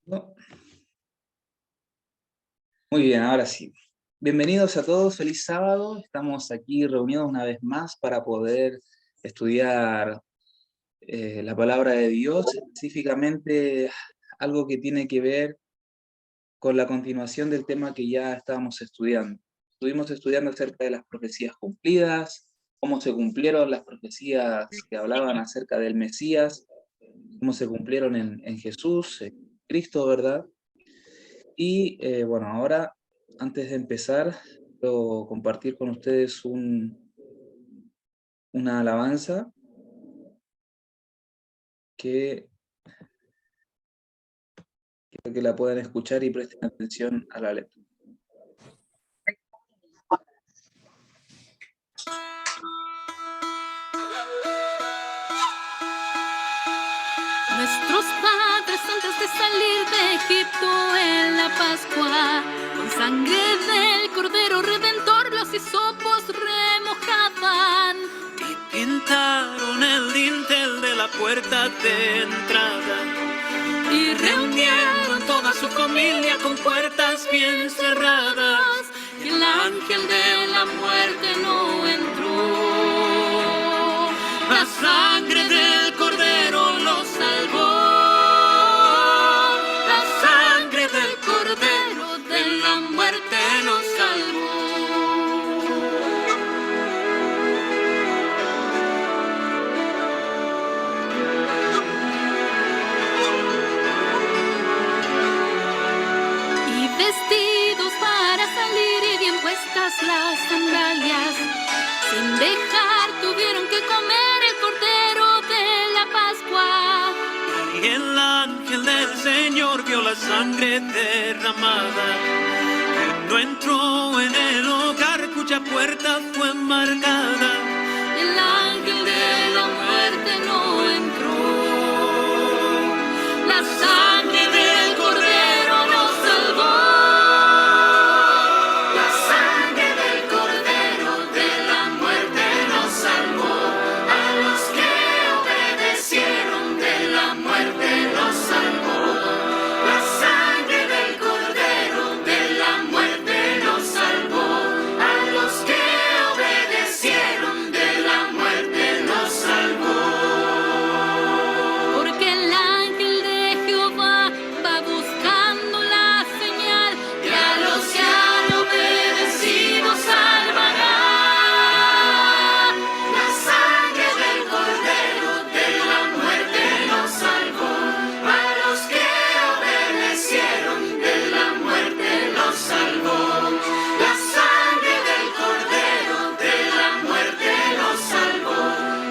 No. Muy bien, ahora sí. Bienvenidos a todos, feliz sábado. Estamos aquí reunidos una vez más para poder estudiar la palabra de Dios, específicamente algo que tiene que ver con la continuación del tema que ya estábamos estudiando. Estuvimos estudiando acerca de las profecías cumplidas, cómo se cumplieron las profecías que hablaban acerca del Mesías, cómo se cumplieron en Jesús, en Cristo, ¿verdad? Y bueno, ahora, antes de empezar, quiero compartir con ustedes una alabanza que quiero que la puedan escuchar y presten atención a la letra. Nuestros padres antes de salir de Egipto en la Pascua, con sangre del Cordero Redentor los hisopos remojaban y pintaron el dintel de la puerta de entrada y reunieron toda su familia con puertas bien cerradas, y el ángel de la muerte no entró. La sangre del Cordero los salvó. La sangre del Cordero de la muerte nos salvó. Y vestidos para salir y bien puestas las sandalias, sin dejar tuvieron que comer el Cordero de la Pascua. Y el ángel del Señor vio la sangre derramada, y no entró en el hogar cuya puerta fue marcada. El ángel de la muerte no entró. La sangre del Cordero nos salvó. La sangre del Cordero de la muerte nos salvó. A los que obedecieron de la muerte nos salvó. La sangre del Cordero de la muerte nos salvó. A los que obedecieron de la muerte nos salvó. Porque el ángel de Jehová va buscando la señal, y a los que han obedecido salvará. La sangre del Cordero de la muerte nos salvó. A los que obedecieron de la muerte nos salvó. La sangre del Cordero de la muerte nos salvó.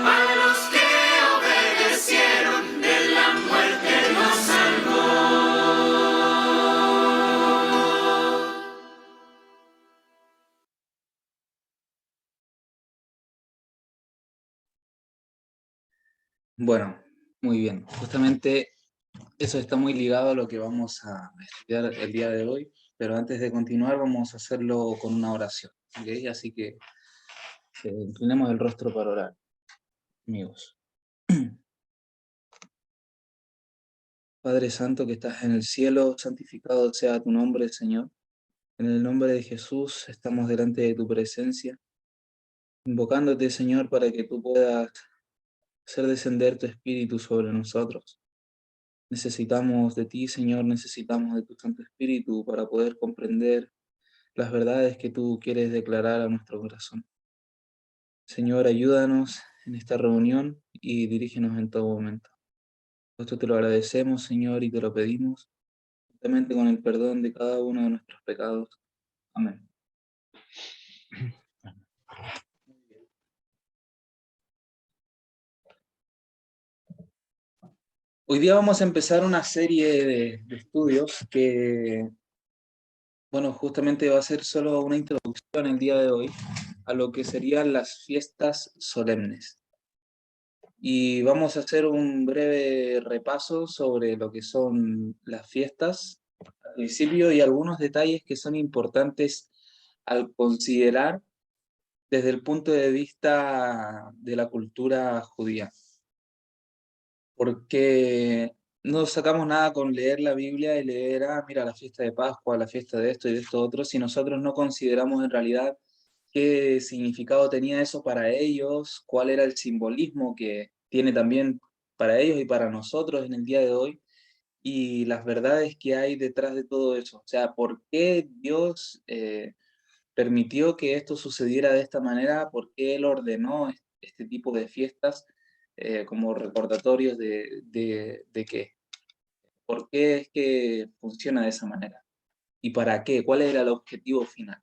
A los que obedecieron de la muerte nos salvó. Bueno, muy bien. Justamente eso está muy ligado a lo que vamos a estudiar el día de hoy, pero antes de continuar vamos a hacerlo con una oración, ¿ok? Así que inclinemos el rostro para orar, amigos. Padre Santo que estás en el cielo, santificado sea tu nombre, Señor. En el nombre de Jesús estamos delante de tu presencia, invocándote, Señor, para que tú puedas hacer descender tu Espíritu sobre nosotros. Necesitamos de ti, Señor, necesitamos de tu Santo Espíritu para poder comprender las verdades que tú quieres declarar a nuestro corazón. Señor, ayúdanos en esta reunión y dirígenos en todo momento. Esto te lo agradecemos, Señor, y te lo pedimos, juntamente con el perdón de cada uno de nuestros pecados. Amén. Hoy día vamos a empezar una serie de estudios que, bueno, justamente va a ser solo una introducción el día de hoy a lo que serían las fiestas solemnes. Y vamos a hacer un breve repaso sobre lo que son las fiestas al principio y algunos detalles que son importantes al considerar desde el punto de vista de la cultura judía. Porque no sacamos nada con leer la Biblia y leer, mira, la fiesta de Pascua, la fiesta de esto y de esto otro, si nosotros no consideramos en realidad qué significado tenía eso para ellos, cuál era el simbolismo que tiene también para ellos y para nosotros en el día de hoy, y las verdades que hay detrás de todo eso. O sea, ¿por qué Dios permitió que esto sucediera de esta manera? ¿Por qué Él ordenó este tipo de fiestas como recordatorios de qué? ¿Por qué es que funciona de esa manera? ¿Y para qué? ¿Cuál era el objetivo final?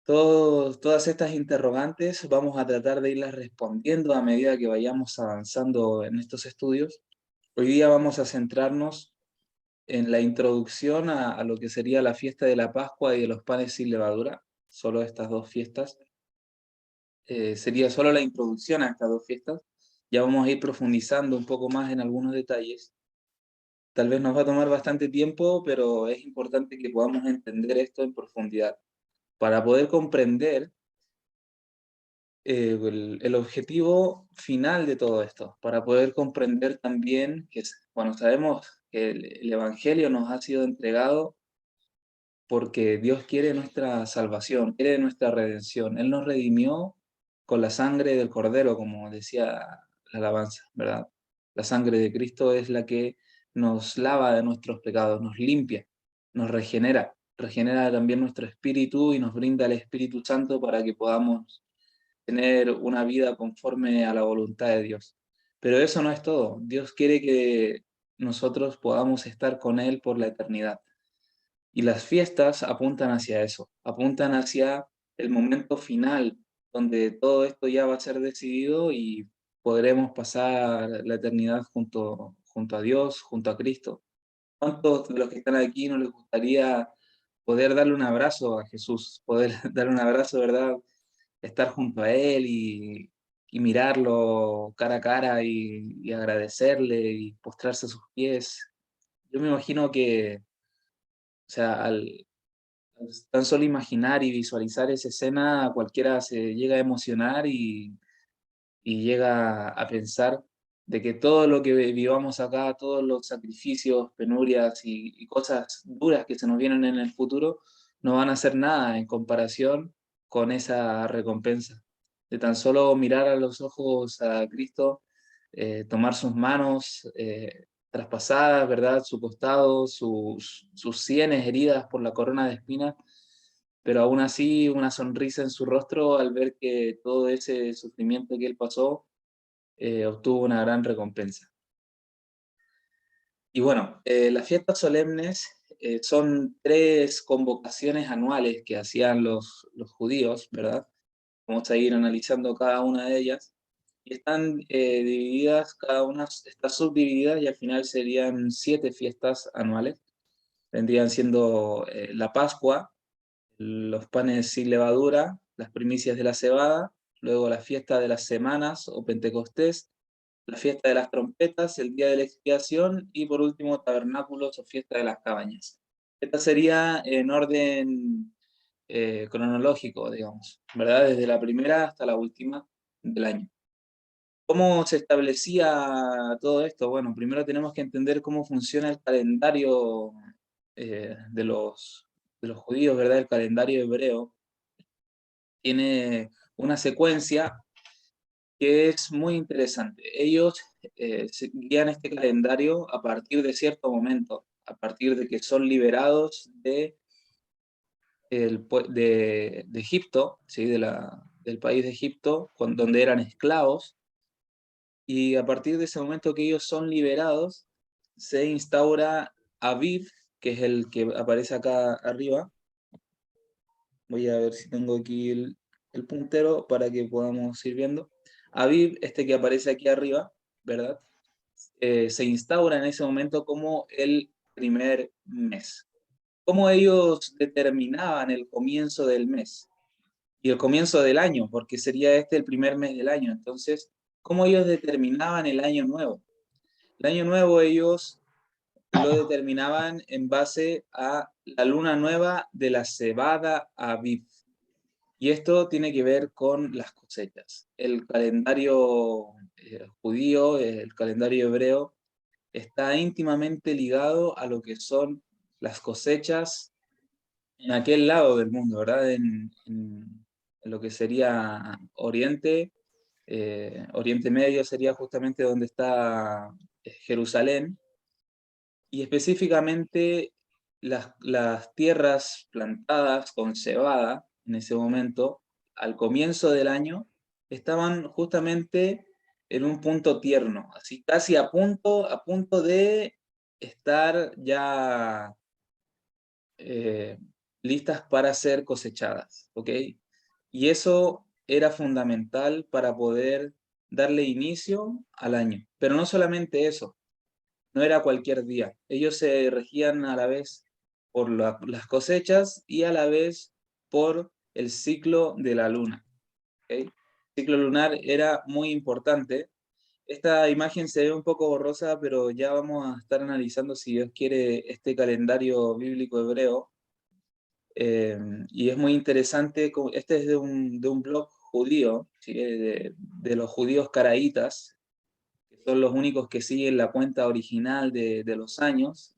Todas estas interrogantes vamos a tratar de irlas respondiendo a medida que vayamos avanzando en estos estudios. Hoy día vamos a centrarnos en la introducción a lo que sería la fiesta de la Pascua y de los panes sin levadura, solo estas dos fiestas. Sería solo la introducción a estas dos fiestas. Ya vamos a ir profundizando un poco más en algunos detalles. Tal vez nos va a tomar bastante tiempo, pero es importante que podamos entender esto en profundidad para poder comprender el objetivo final de todo esto, para poder comprender también que, bueno, sabemos que el Evangelio nos ha sido entregado porque Dios quiere nuestra salvación, quiere nuestra redención. Él nos redimió con la sangre del Cordero, como decía la alabanza, ¿verdad? La sangre de Cristo es la que nos lava de nuestros pecados, nos limpia, nos regenera, regenera también nuestro espíritu y nos brinda el Espíritu Santo para que podamos tener una vida conforme a la voluntad de Dios. Pero eso no es todo. Dios quiere que nosotros podamos estar con Él por la eternidad. Y las fiestas apuntan hacia eso, apuntan hacia el momento final, donde todo esto ya va a ser decidido y podremos pasar la eternidad junto a Dios, junto a Cristo. ¿Cuántos de los que están aquí no les gustaría poder darle un abrazo a Jesús, poder darle un abrazo, ¿verdad? Estar junto a Él y mirarlo cara a cara y agradecerle y postrarse a sus pies? Yo me imagino que, o sea, al tan solo imaginar y visualizar esa escena, cualquiera se llega a emocionar y llega a pensar de que todo lo que vivamos acá, todos los sacrificios, penurias y cosas duras que se nos vienen en el futuro, no van a ser nada en comparación con esa recompensa. De tan solo mirar a los ojos a Cristo, tomar sus manos traspasadas, ¿verdad? Su costado, sus sienes heridas por la corona de espinas, pero aún así una sonrisa en su rostro al ver que todo ese sufrimiento que él pasó obtuvo una gran recompensa. Y bueno, las fiestas solemnes son tres convocaciones anuales que hacían los judíos, ¿verdad? Vamos a ir analizando cada una de ellas. Y están divididas, cada una está subdividida y al final serían 7 fiestas anuales. Vendrían siendo la Pascua, los panes sin levadura, las primicias de la cebada, luego la fiesta de las semanas o Pentecostés, la fiesta de las trompetas, el día de la expiación y por último tabernáculos o fiesta de las cabañas. Esta sería en orden cronológico, digamos, ¿verdad? Desde la primera hasta la última del año. ¿Cómo se establecía todo esto? Bueno, primero tenemos que entender cómo funciona el calendario de los judíos, ¿verdad? El calendario hebreo tiene una secuencia que es muy interesante. Ellos guían este calendario a partir de cierto momento, a partir de que son liberados de Egipto, ¿sí? Del país de Egipto, donde eran esclavos, y a partir de ese momento que ellos son liberados, se instaura Aviv, que es el que aparece acá arriba. Voy a ver si tengo aquí el puntero para que podamos ir viendo. Aviv, este que aparece aquí arriba, ¿verdad? Se instaura en ese momento como el primer mes. ¿Cómo ellos determinaban el comienzo del mes? Y el comienzo del año, porque sería este el primer mes del año. Entonces, ¿cómo ellos determinaban el año nuevo? El año nuevo ellos lo determinaban en base a la luna nueva de la cebada Aviv. Y esto tiene que ver con las cosechas. El calendario judío, el calendario hebreo, está íntimamente ligado a lo que son las cosechas en aquel lado del mundo, ¿verdad? En lo que sería Oriente, Oriente Medio sería justamente donde está Jerusalén, y específicamente las tierras plantadas con cebada en ese momento, al comienzo del año, estaban justamente en un punto tierno, así casi a punto de estar ya eh, listas para ser cosechadas, ¿ok? Y eso era fundamental para poder darle inicio al año. Pero no solamente eso, no era cualquier día. Ellos se regían a la vez por las cosechas y a la vez por el ciclo de la luna, ¿ok? El ciclo lunar era muy importante. Esta imagen se ve un poco borrosa, pero ya vamos a estar analizando, si Dios quiere, este calendario bíblico hebreo. Y es muy interesante, este es de un blog judío, ¿sí? De los judíos caraítas, que son los únicos que siguen la cuenta original de los años,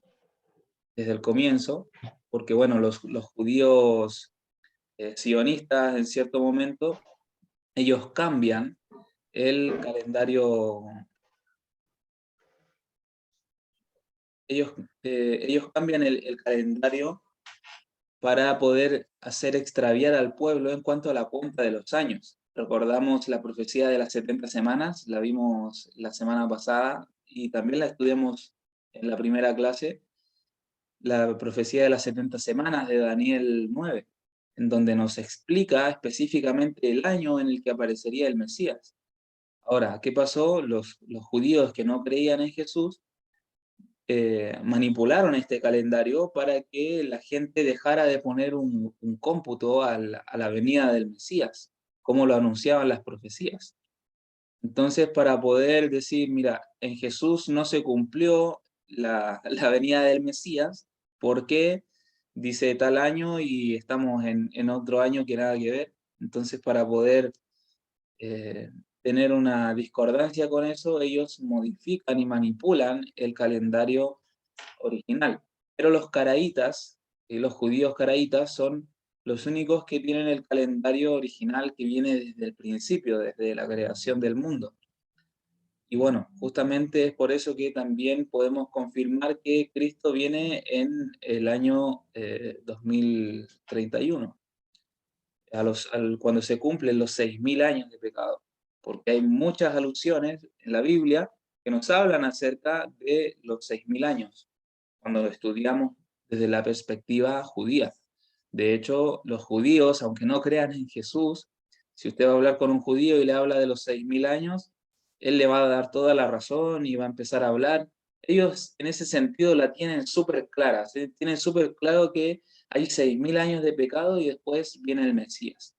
desde el comienzo, porque bueno, los judíos sionistas en cierto momento, ellos cambian el calendario, ellos, ellos cambian el calendario para poder hacer extraviar al pueblo en cuanto a la cuenta de los años. Recordamos la profecía de las 70 semanas, la vimos la semana pasada y también la estudiamos en la primera clase, la profecía de las 70 semanas de Daniel 9, en donde nos explica específicamente el año en el que aparecería el Mesías. Ahora, ¿qué pasó? Los judíos que no creían en Jesús manipularon este calendario para que la gente dejara de poner un cómputo a la venida del Mesías, como lo anunciaban las profecías. Entonces, para poder decir, mira, en Jesús no se cumplió la venida del Mesías, porque dice tal año y estamos en otro año que nada que ver. Entonces, para poder eh, tener una discordancia con eso, ellos modifican y manipulan el calendario original. Pero los caraítas, los judíos caraítas, son los únicos que tienen el calendario original que viene desde el principio, desde la creación del mundo. Y bueno, justamente es por eso que también podemos confirmar que Cristo viene en el año 2031, cuando se cumplen los 6.000 años de pecado, porque hay muchas alusiones en la Biblia que nos hablan acerca de los 6.000 años, cuando estudiamos desde la perspectiva judía. De hecho, los judíos, aunque no crean en Jesús, si usted va a hablar con un judío y le habla de los 6.000 años, él le va a dar toda la razón y va a empezar a hablar. Ellos en ese sentido la tienen súper clara, ¿sí? Tienen súper claro que hay 6.000 años de pecado y después viene el Mesías.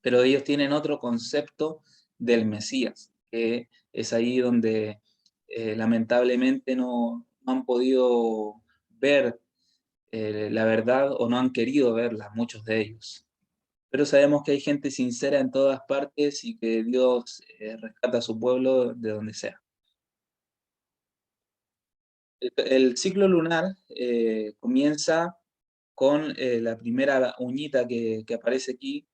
Pero ellos tienen otro concepto del Mesías, que es ahí donde lamentablemente no han podido ver la verdad o no han querido verla, muchos de ellos. Pero sabemos que hay gente sincera en todas partes y que Dios rescata a su pueblo de donde sea. El ciclo lunar comienza con la primera uñita que aparece aquí.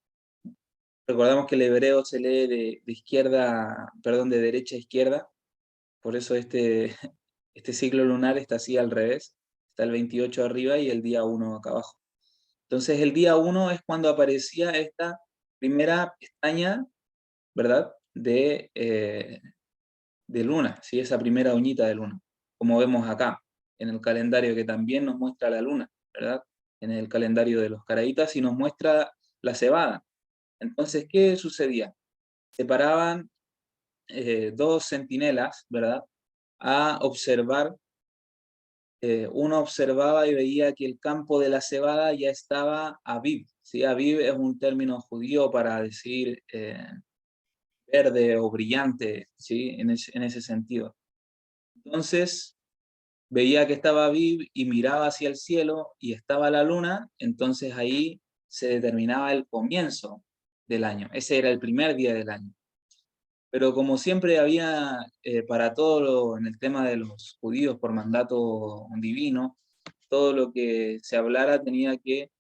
Recordamos que el hebreo se lee de izquierda, perdón, de derecha a izquierda, por eso este ciclo lunar está así al revés, está el 28 arriba y el día 1 acá abajo. Entonces el día 1 es cuando aparecía esta primera pestaña, ¿verdad? De luna, ¿sí? Esa primera uñita de luna, como vemos acá, en el calendario que también nos muestra la luna, ¿verdad? En el calendario de los caraítas y nos muestra la cebada. Entonces, ¿qué sucedía? Se paraban dos centinelas, ¿verdad? A observar, uno observaba y veía que el campo de la cebada ya estaba aviv, ¿sí? Aviv es un término judío para decir verde o brillante, ¿sí? En ese sentido. Entonces, veía que estaba aviv y miraba hacia el cielo y estaba la luna, entonces ahí se determinaba el comienzo del año. Ese era el primer día del año. Pero como siempre había para todo en el tema de los judíos por mandato divino, todo lo que se hablara tenía que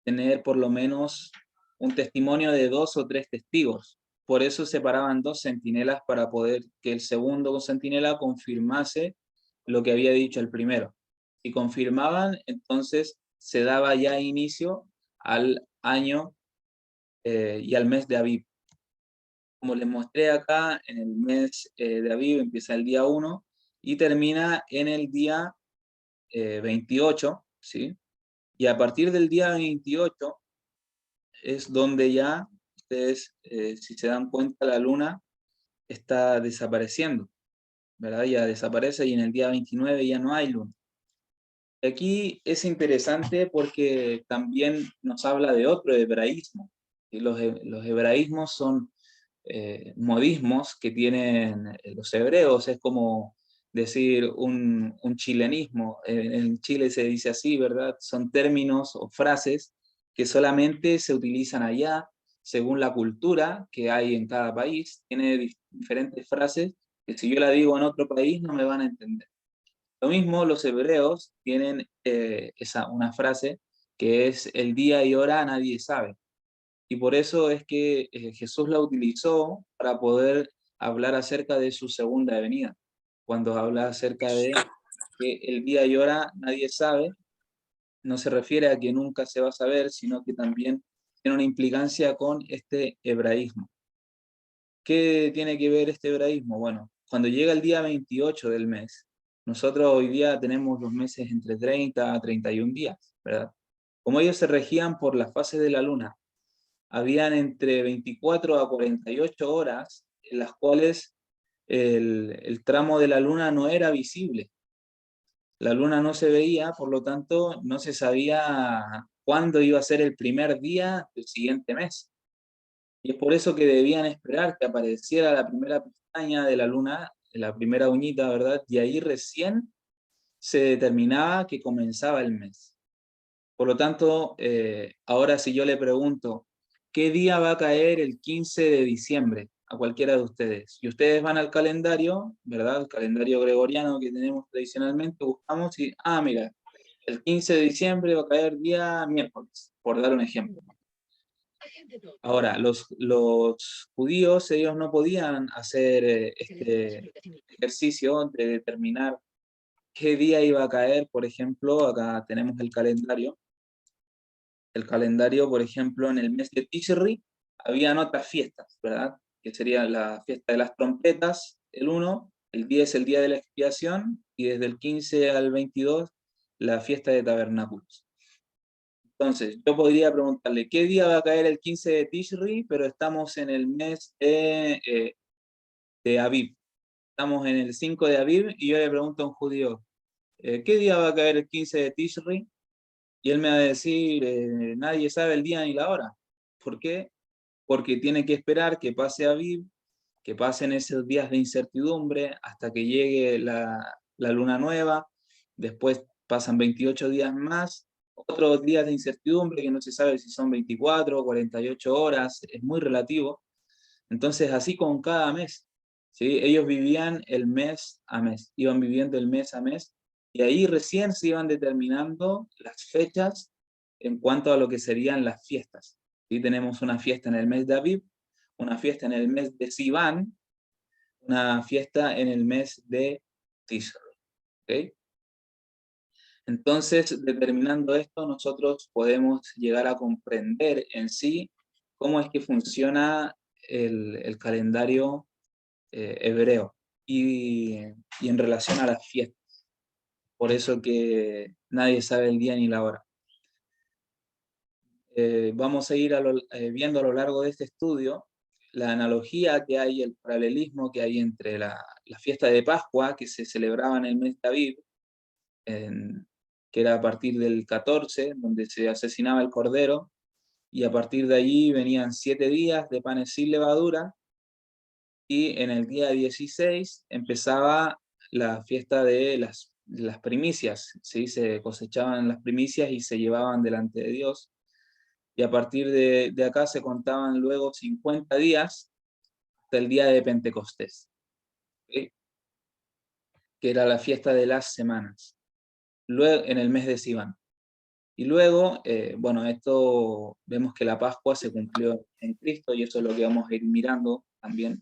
tener por lo menos un testimonio de 2 o 3 testigos. Por eso separaban 2 centinelas para poder que el segundo centinela confirmase lo que había dicho el primero. Si confirmaban, entonces se daba ya inicio al año y al mes de Abib. Como les mostré acá, en el mes de Abib empieza el día 1 y termina en el día 28, ¿sí? Y a partir del día 28 es donde ya ustedes, si se dan cuenta, la luna está desapareciendo, ¿verdad? Ya desaparece y en el día 29 ya no hay luna. Aquí es interesante porque también nos habla de otro hebraísmo. Y los hebraísmos son modismos que tienen los hebreos, es como decir un chilenismo. En Chile se dice así, ¿verdad? Son términos o frases que solamente se utilizan allá, según la cultura que hay en cada país. Tiene diferentes frases que si yo la digo en otro país no me van a entender. Lo mismo los hebreos tienen una frase que es el día y hora nadie sabe. Y por eso es que Jesús la utilizó para poder hablar acerca de su segunda venida. Cuando habla acerca de que el día y hora nadie sabe, no se refiere a que nunca se va a saber, sino que también tiene una implicancia con este hebraísmo. ¿Qué tiene que ver este hebraísmo? Bueno, cuando llega el día 28 del mes, nosotros hoy día tenemos los meses entre 30 a 31 días, ¿verdad? Como ellos se regían por las fases de la luna, habían entre 24 a 48 horas en las cuales el tramo de la luna no era visible. La luna no se veía, por lo tanto, no se sabía cuándo iba a ser el primer día del siguiente mes. Y es por eso que debían esperar que apareciera la primera pestaña de la luna, la primera uñita, ¿verdad? Y ahí recién se determinaba que comenzaba el mes. Por lo tanto, ahora si yo le pregunto, ¿qué día va a caer el 15 de diciembre? A cualquiera de ustedes. Y ustedes van al calendario, ¿verdad? El calendario gregoriano que tenemos tradicionalmente, buscamos y, mira, el 15 de diciembre va a caer día miércoles, por dar un ejemplo. Ahora, los judíos, ellos no podían hacer este ejercicio de determinar qué día iba a caer. Por ejemplo, acá tenemos el calendario. El calendario, por ejemplo, en el mes de Tishri, habían otras fiestas, ¿verdad? Que sería la fiesta de las trompetas, el 1, el 10 el día de la expiación, y desde el 15 al 22, la fiesta de tabernáculos. Entonces, yo podría preguntarle, ¿qué día va a caer el 15 de Tishri? Pero estamos en el mes de Abib. Estamos en el 5 de Abib, y yo le pregunto a un judío, ¿qué día va a caer el 15 de Tishri? Y él me va a decir, nadie sabe el día ni la hora. ¿Por qué? Porque tiene que esperar que pase Aviv, que pasen esos días de incertidumbre hasta que llegue la luna nueva, después pasan 28 días más, otros días de incertidumbre que no se sabe si son 24 o 48 horas, es muy relativo. Entonces así con cada mes, ¿sí? Ellos vivían el mes a mes, iban viviendo el mes a mes, y ahí recién se iban determinando las fechas en cuanto a lo que serían las fiestas. ¿Sí? Tenemos una fiesta en el mes de Aviv, una fiesta en el mes de Sivan, una fiesta en el mes de Tishrei. ¿Okay? Entonces, determinando esto, nosotros podemos llegar a comprender en sí cómo es que funciona el calendario hebreo y en relación a las fiestas. Por eso que nadie sabe el día ni la hora. Vamos a ir viendo a lo largo de este estudio la analogía que hay, el paralelismo que hay entre la fiesta de Pascua, que se celebraba en el mes de Aviv, que era a partir del 14, donde se asesinaba el cordero, y a partir de allí venían 7 días de panes sin levadura, y en el día 16 empezaba la fiesta de las primicias, ¿sí? Se cosechaban las primicias y se llevaban delante de Dios, y a partir de acá se contaban luego 50 días, hasta el día de Pentecostés, ¿sí? Que era la fiesta de las semanas, luego, en el mes de Sivan. Y luego, bueno, esto vemos que la Pascua se cumplió en Cristo y eso es lo que vamos a ir mirando también.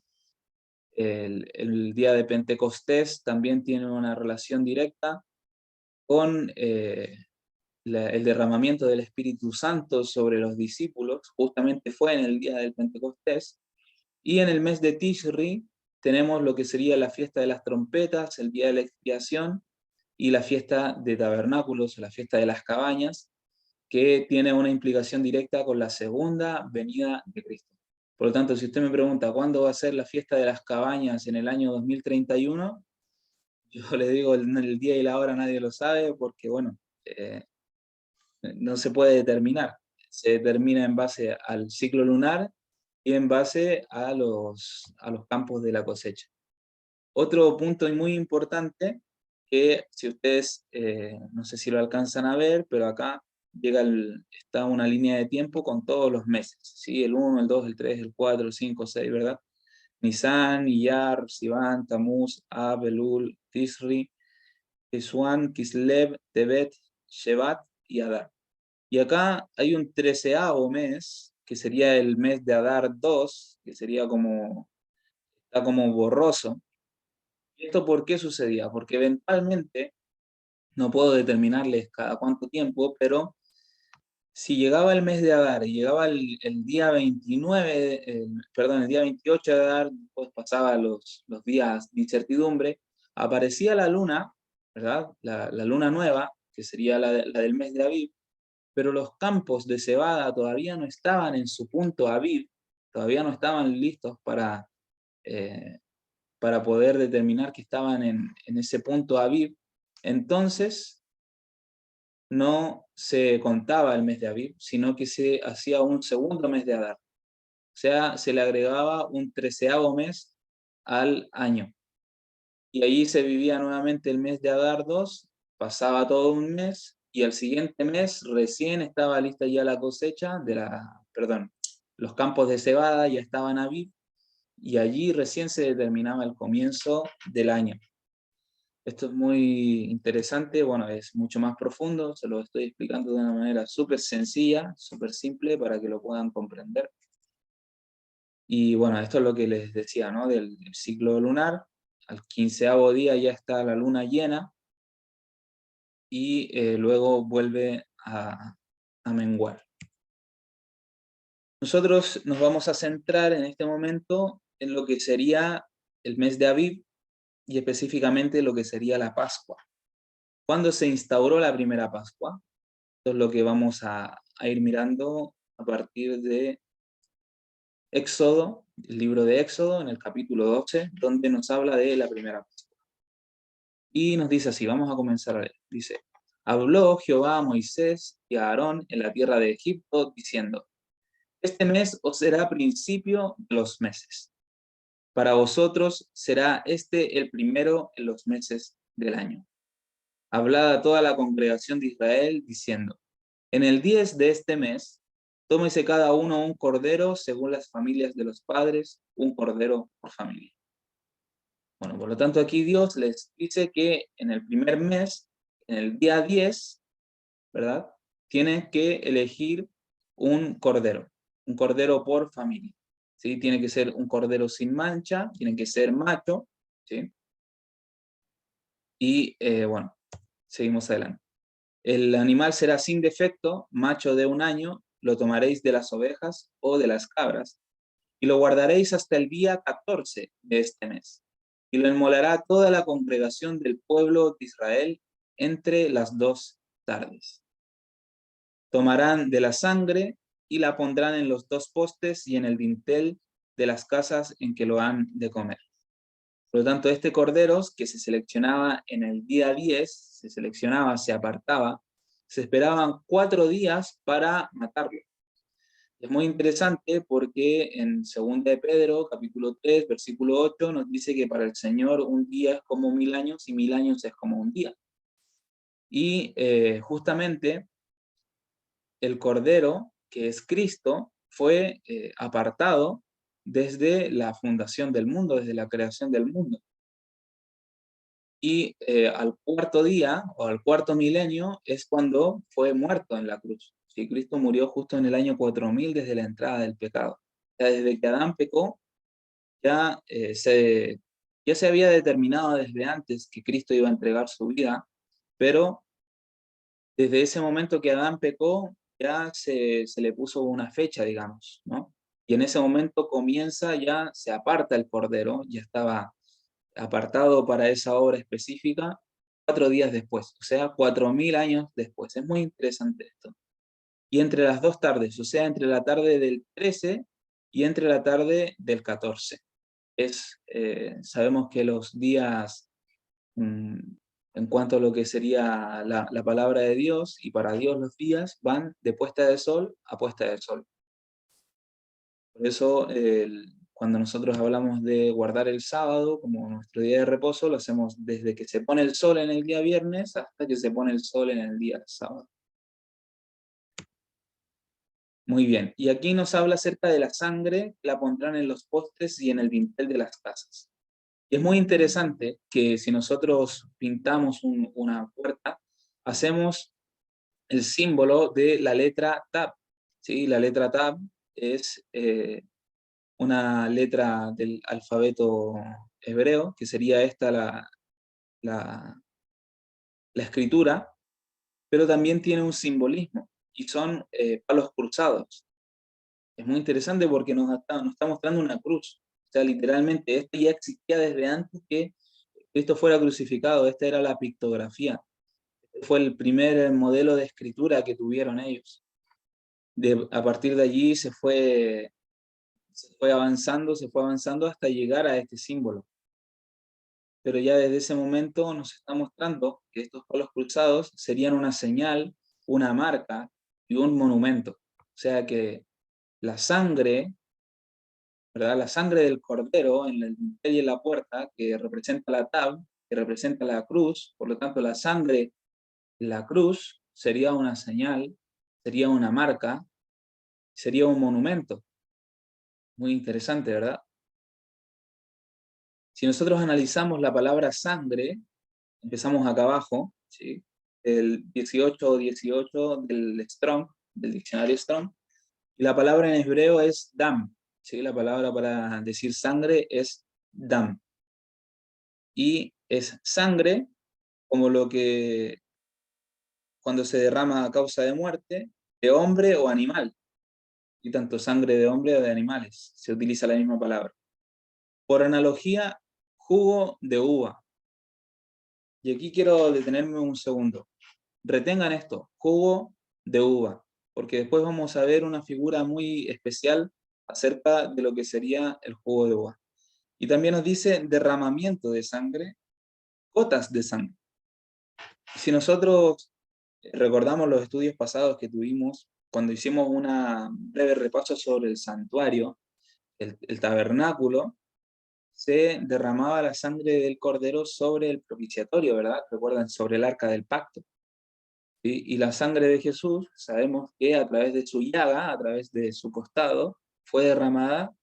El día de Pentecostés también tiene una relación directa con el derramamiento del Espíritu Santo sobre los discípulos, justamente fue en el día del Pentecostés, y en el mes de Tishri tenemos lo que sería la fiesta de las trompetas, el día de la expiación, y la fiesta de tabernáculos, la fiesta de las cabañas, que tiene una implicación directa con la segunda venida de Cristo. Por lo tanto, si usted me pregunta cuándo va a ser la fiesta de las cabañas en el año 2031, yo le digo el día y la hora nadie lo sabe porque, bueno, no se puede determinar. Se determina en base al ciclo lunar y en base a los campos de la cosecha. Otro punto muy importante que si ustedes, no sé si lo alcanzan a ver, pero acá está una línea de tiempo con todos los meses, ¿sí? El 1, el 2, el 3, el 4, el 5, 6, ¿verdad? Nisan, Iyar, Sivan, Tamuz, Ab, Elul, Tisri, Tiswan, Kislev, Tebet, Shevat y Adar. Y acá hay un 13º mes, que sería el mes de Adar 2, que sería está como borroso. ¿Y esto por qué sucedía? Porque eventualmente, no puedo determinarles cada cuánto tiempo, pero si llegaba el mes de Adar y llegaba el día 29, perdón, el día 28 de Adar, después pasaba los días de incertidumbre, aparecía la luna, ¿verdad? La luna nueva, que sería la del mes de Aviv, pero los campos de cebada todavía no estaban en su punto Aviv, todavía no estaban listos eh, para poder determinar que estaban en ese punto Aviv. Entonces, no se contaba el mes de Aviv, sino que se hacía un segundo mes de Adar. O sea, se le agregaba un 13º mes al año. Y ahí se vivía nuevamente el mes de Adar 2, pasaba todo un mes, y al siguiente mes recién estaba lista ya la cosecha perdón, los campos de cebada ya estaban a Aviv, y allí recién se determinaba el comienzo del año. Esto es muy interesante, bueno, es mucho más profundo, se lo estoy explicando de una manera súper sencilla, súper simple para que lo puedan comprender. Y bueno, esto es lo que les decía, ¿no? Del ciclo lunar, al 15º día ya está la luna llena y luego vuelve a menguar. Nosotros nos vamos a centrar en este momento en lo que sería el mes de Aviv y específicamente lo que sería la Pascua. ¿Cuándo se instauró la primera Pascua? Esto es lo que vamos a ir mirando a partir de Éxodo, el libro de Éxodo, en el capítulo 12, donde nos habla de la primera Pascua. Y nos dice así, vamos a comenzar a leer. Dice, habló Jehová a Moisés y a Aarón en la tierra de Egipto, diciendo, este mes os será principio de los meses. Para vosotros será este el primero en los meses del año. Hablad a toda la congregación de Israel, diciendo, en el 10 de este mes, tómese cada uno un cordero según las familias de los padres, un cordero por familia. Bueno, por lo tanto aquí Dios les dice que en el primer mes, en el día 10, ¿verdad? Tienen que elegir un cordero por familia, ¿sí? Tiene que ser un cordero sin mancha, tiene que ser macho, ¿sí? Y bueno, seguimos adelante. El animal será sin defecto, macho de 1 año, lo tomaréis de las ovejas o de las cabras, y lo guardaréis hasta el día 14 de este mes. Y lo inmolará toda la congregación del pueblo de Israel entre las 2 tardes. Tomarán de la sangre y la pondrán en los 2 postes y en el dintel de las casas en que lo han de comer. Por lo tanto, este cordero que se seleccionaba en el día 10, se apartaba, se esperaban 4 días para matarlo. Es muy interesante porque en 2 de Pedro, capítulo 3, versículo 8, nos dice que para el Señor un día es como 1000 años y 1000 años es como un día. Y justamente el Cordero, que es Cristo, fue apartado desde la fundación del mundo, desde la creación del mundo. Y al cuarto día, o al cuarto milenio, es cuando fue muerto en la cruz. ¿Sí? Cristo murió justo en el año 4000 desde la entrada del pecado. O sea, desde que Adán pecó, ya, ya se había determinado desde antes que Cristo iba a entregar su vida, pero desde ese momento que Adán pecó, ya se le puso una fecha, digamos, ¿no? Y en ese momento comienza, ya se aparta el Cordero, ya estaba apartado para esa obra específica 4 días después, o sea, 4000 años después. Es muy interesante esto. Y entre las dos tardes, o sea, entre la tarde del 13 y entre la tarde del 14. Sabemos que los días, mm, en cuanto a lo que sería la palabra de Dios, y para Dios los días van de puesta de sol a puesta de sol. Por eso, cuando nosotros hablamos de guardar el sábado como nuestro día de reposo, lo hacemos desde que se pone el sol en el día viernes hasta que se pone el sol en el día sábado. Muy bien, y aquí nos habla acerca de la sangre, la pondrán en los postes y en el dintel de las casas. Y es muy interesante que si nosotros pintamos una puerta, hacemos el símbolo de la letra Tab. ¿Sí? La letra Tab es una letra del alfabeto hebreo, que sería esta la, la escritura, pero también tiene un simbolismo, y son palos cruzados. Es muy interesante porque nos está mostrando una cruz. O sea, literalmente, esto ya existía desde antes que Cristo fuera crucificado. Esta era la pictografía. Este fue el primer modelo de escritura que tuvieron ellos. A partir de allí se fue avanzando hasta llegar a este símbolo. Pero ya desde ese momento nos está mostrando que estos palos cruzados serían una señal, una marca y un monumento. O sea que la sangre, ¿verdad? La sangre del cordero en el dintel y en la puerta, que representa la tab, que representa la cruz, por lo tanto la sangre, la cruz, sería una señal, sería una marca, sería un monumento. Muy interesante, ¿verdad? Si nosotros analizamos la palabra sangre, empezamos acá abajo, ¿sí? El 1818 del Strong, del diccionario Strong, y la palabra en hebreo es dam, ¿sí? La palabra para decir sangre es dam, y es sangre como lo que cuando se derrama a causa de muerte, de hombre o animal, y tanto sangre de hombre o de animales, se utiliza la misma palabra. Por analogía, jugo de uva. Y aquí quiero detenerme un segundo. Retengan esto, jugo de uva, porque después vamos a ver una figura muy especial acerca de lo que sería el jugo de uva. Y también nos dice derramamiento de sangre, gotas de sangre. Si nosotros recordamos los estudios pasados que tuvimos, cuando hicimos un breve repaso sobre el santuario, el tabernáculo, se derramaba la sangre del cordero sobre el propiciatorio, ¿verdad? Recuerdan, sobre el arca del pacto. ¿Sí? Y la sangre de Jesús, sabemos que a través de su llaga, a través de su costado, fue derramada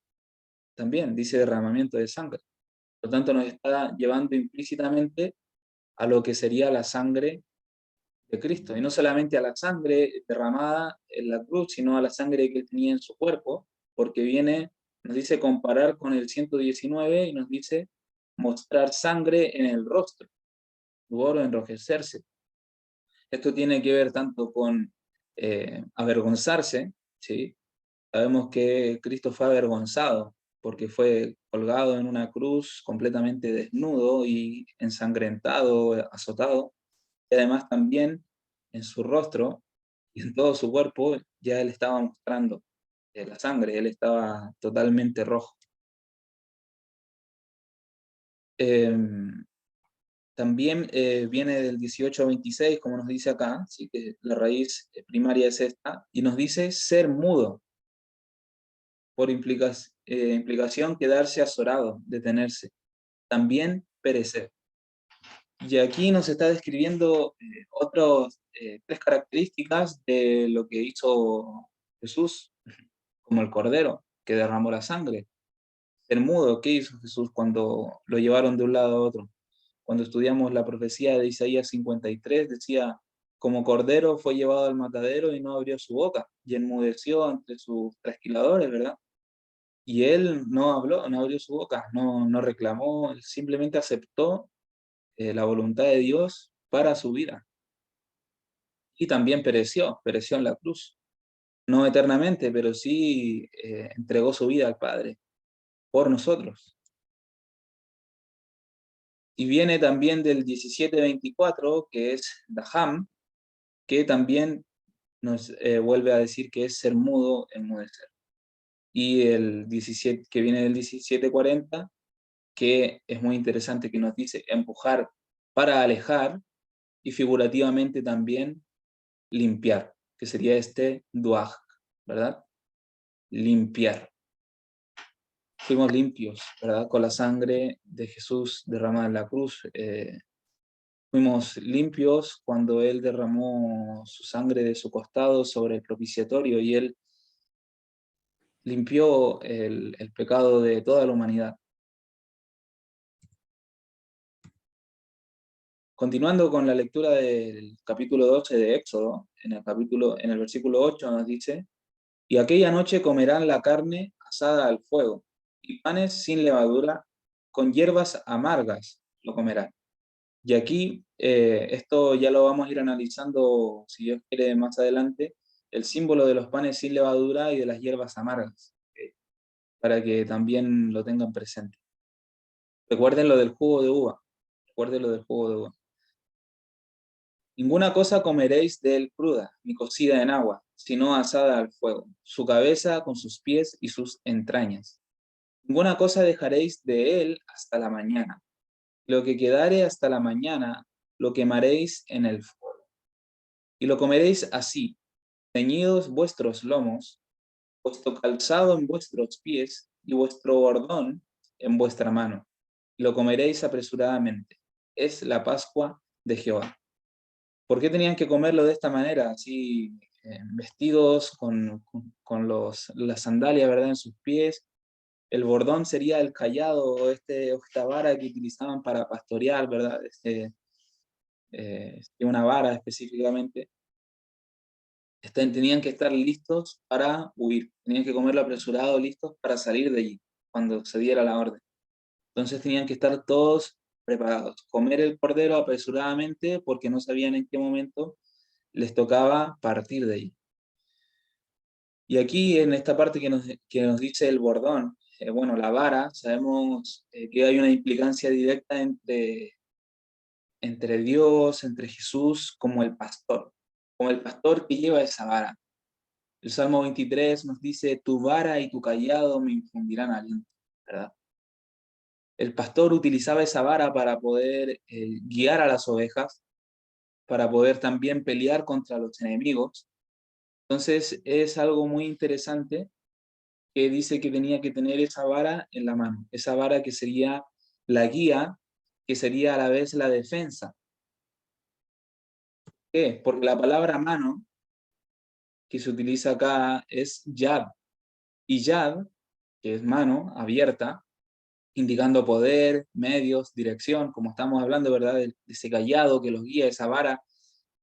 también, dice derramamiento de sangre. Por lo tanto, nos está llevando implícitamente a lo que sería la sangre de Cristo. Y no solamente a la sangre derramada en la cruz, sino a la sangre que él tenía en su cuerpo, porque nos dice comparar con el 119 y nos dice mostrar sangre en el rostro, rubor o enrojecerse. Esto tiene que ver tanto con avergonzarse, ¿sí? Sabemos que Cristo fue avergonzado porque fue colgado en una cruz completamente desnudo y ensangrentado, azotado, y además también en su rostro y en todo su cuerpo ya él estaba mostrando la sangre, él estaba totalmente rojo. También viene del 18 a 26, como nos dice acá, así que la raíz primaria es esta, y nos dice ser mudo, por implicación quedarse azorado, detenerse, también perecer. Y aquí nos está describiendo otras 3 características de lo que hizo Jesús, como el cordero que derramó la sangre. el mudo. ¿Qué hizo Jesús cuando lo llevaron de un lado a otro? Cuando estudiamos la profecía de Isaías 53, decía, como cordero fue llevado al matadero y no abrió su boca, y enmudeció ante sus trasquiladores, ¿verdad? Y él no habló, no abrió su boca, no reclamó, él simplemente aceptó la voluntad de Dios para su vida. Y también pereció en la cruz. No eternamente, pero sí entregó su vida al Padre por nosotros. Y viene también del 17:24, que es Daham, que también nos vuelve a decir que es ser mudo, enmudecer. Y el 17, que viene del 17:40, que es muy interesante, que nos dice empujar para alejar, y figurativamente también limpiar, que sería este duaj, ¿verdad? Limpiar. Fuimos limpios, ¿verdad? Con la sangre de Jesús derramada en la cruz. Fuimos limpios cuando Él derramó su sangre de su costado sobre el propiciatorio y Él limpió el pecado de toda la humanidad. Continuando con la lectura del capítulo 12 de Éxodo, en el versículo 8 nos dice, y aquella noche comerán la carne asada al fuego, y panes sin levadura, con hierbas amargas lo comerán. Y aquí, esto ya lo vamos a ir analizando, si Dios quiere, más adelante, el símbolo de los panes sin levadura y de las hierbas amargas, para que también lo tengan presente. Recuerden lo del jugo de uva, recuerden lo del jugo de uva. Ninguna cosa comeréis de él cruda, ni cocida en agua, sino asada al fuego, su cabeza con sus pies y sus entrañas. Ninguna cosa dejaréis de él hasta la mañana. Lo que quedare hasta la mañana, lo quemaréis en el fuego. Y lo comeréis así, ceñidos vuestros lomos, vuestro calzado en vuestros pies, y vuestro bordón en vuestra mano. Y lo comeréis apresuradamente. Es la Pascua de Jehová. ¿Por qué tenían que comerlo de esta manera? Así, vestidos con las sandalias, ¿verdad?, en sus pies. El bordón sería el cayado, esta vara que utilizaban para pastorear, ¿verdad? Una vara específicamente. Tenían que estar listos para huir, tenían que comerlo apresurado, listos para salir de allí, cuando se diera la orden. Entonces tenían que estar todos preparados. Comer el cordero apresuradamente porque no sabían en qué momento les tocaba partir de allí. Y aquí en esta parte que nos dice el bordón, bueno, la vara, sabemos que hay una implicancia directa entre Dios, entre Jesús, como el pastor que lleva esa vara. El Salmo 23 nos dice, tu vara y tu cayado me infundirán aliento, ¿verdad? El pastor utilizaba esa vara para poder guiar a las ovejas, para poder también pelear contra los enemigos. Entonces es algo muy interesante que dice que tenía que tener esa vara en la mano, esa vara que sería la guía, que sería a la vez la defensa. ¿Por qué? Porque la palabra mano que se utiliza acá es yad, y yad, que es mano abierta, indicando poder, medios, dirección, como estamos hablando, ¿verdad?, de ese cayado que los guía, esa vara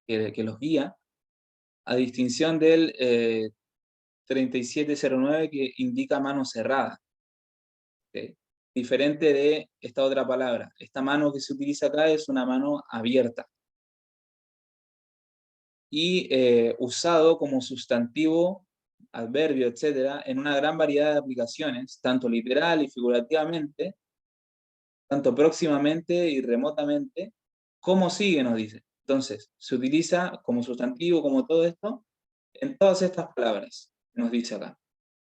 que los guía, a distinción del 3709 que indica mano cerrada. ¿Okay? Diferente de esta otra palabra. Esta mano que se utiliza acá es una mano abierta. Y usado como sustantivo, adverbio, etcétera, en una gran variedad de aplicaciones, tanto literal y figurativamente, tanto próximamente y remotamente, como sigue, nos dice. Entonces, se utiliza como sustantivo, como todo esto, en todas estas palabras, nos dice acá.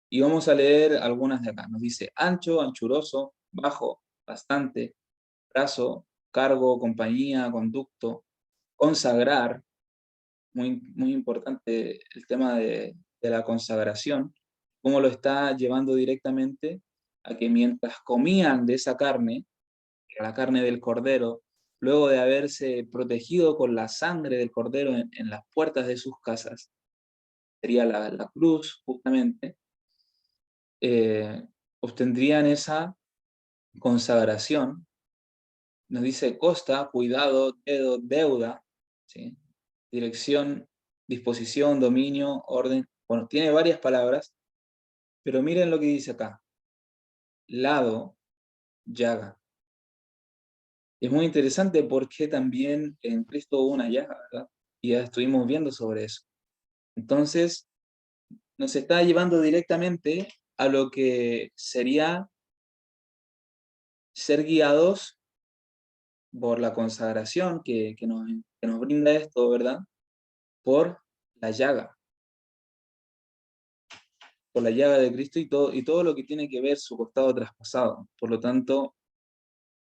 Y vamos a leer algunas de acá. Nos dice ancho, anchuroso, bajo, bastante, brazo, cargo, compañía, conducto, consagrar, muy importante el tema de la consagración, cómo lo está llevando directamente a que mientras comían de esa carne, la carne del cordero, luego de haberse protegido con la sangre del cordero en las puertas de sus casas, sería la cruz justamente, obtendrían esa consagración. Nos dice costa, cuidado, dedo, deuda, ¿sí? Dirección, disposición, dominio, orden. Bueno, tiene varias palabras, pero miren lo que dice acá. Lado, llaga. Es muy interesante porque también en Cristo hubo una llaga, ¿verdad? Y ya estuvimos viendo sobre eso. Entonces, nos está llevando directamente a lo que sería ser guiados por la consagración que nos brinda esto, ¿verdad? Por la llaga, por la llaga de Cristo y todo lo que tiene que ver su costado traspasado. Por lo tanto,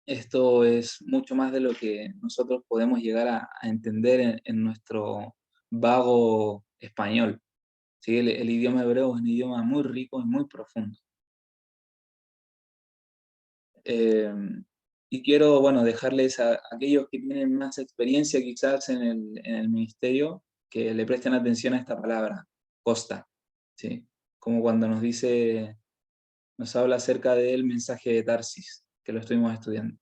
esto es mucho más de lo que nosotros podemos llegar a entender en nuestro vago español. ¿Sí? El idioma hebreo es un idioma muy rico y muy profundo. Eh, y quiero, bueno, dejarles a aquellos que tienen más experiencia quizás en el ministerio, que le presten atención a esta palabra, costa, ¿sí? Como cuando nos dice, nos habla acerca del mensaje de Tarsis, que lo estuvimos estudiando.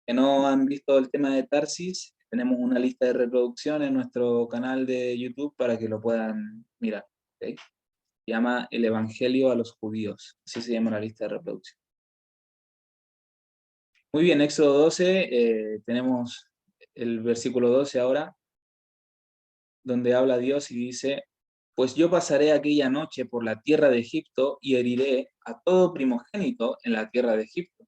Que no han visto el tema de Tarsis, tenemos una lista de reproducción en nuestro canal de YouTube para que lo puedan mirar. ¿Okay? Se llama El Evangelio a los Judíos, así se llama la lista de reproducción. Muy bien, Éxodo 12, tenemos el versículo 12 ahora, donde habla Dios y dice, pues yo pasaré aquella noche por la tierra de Egipto y heriré a todo primogénito en la tierra de Egipto,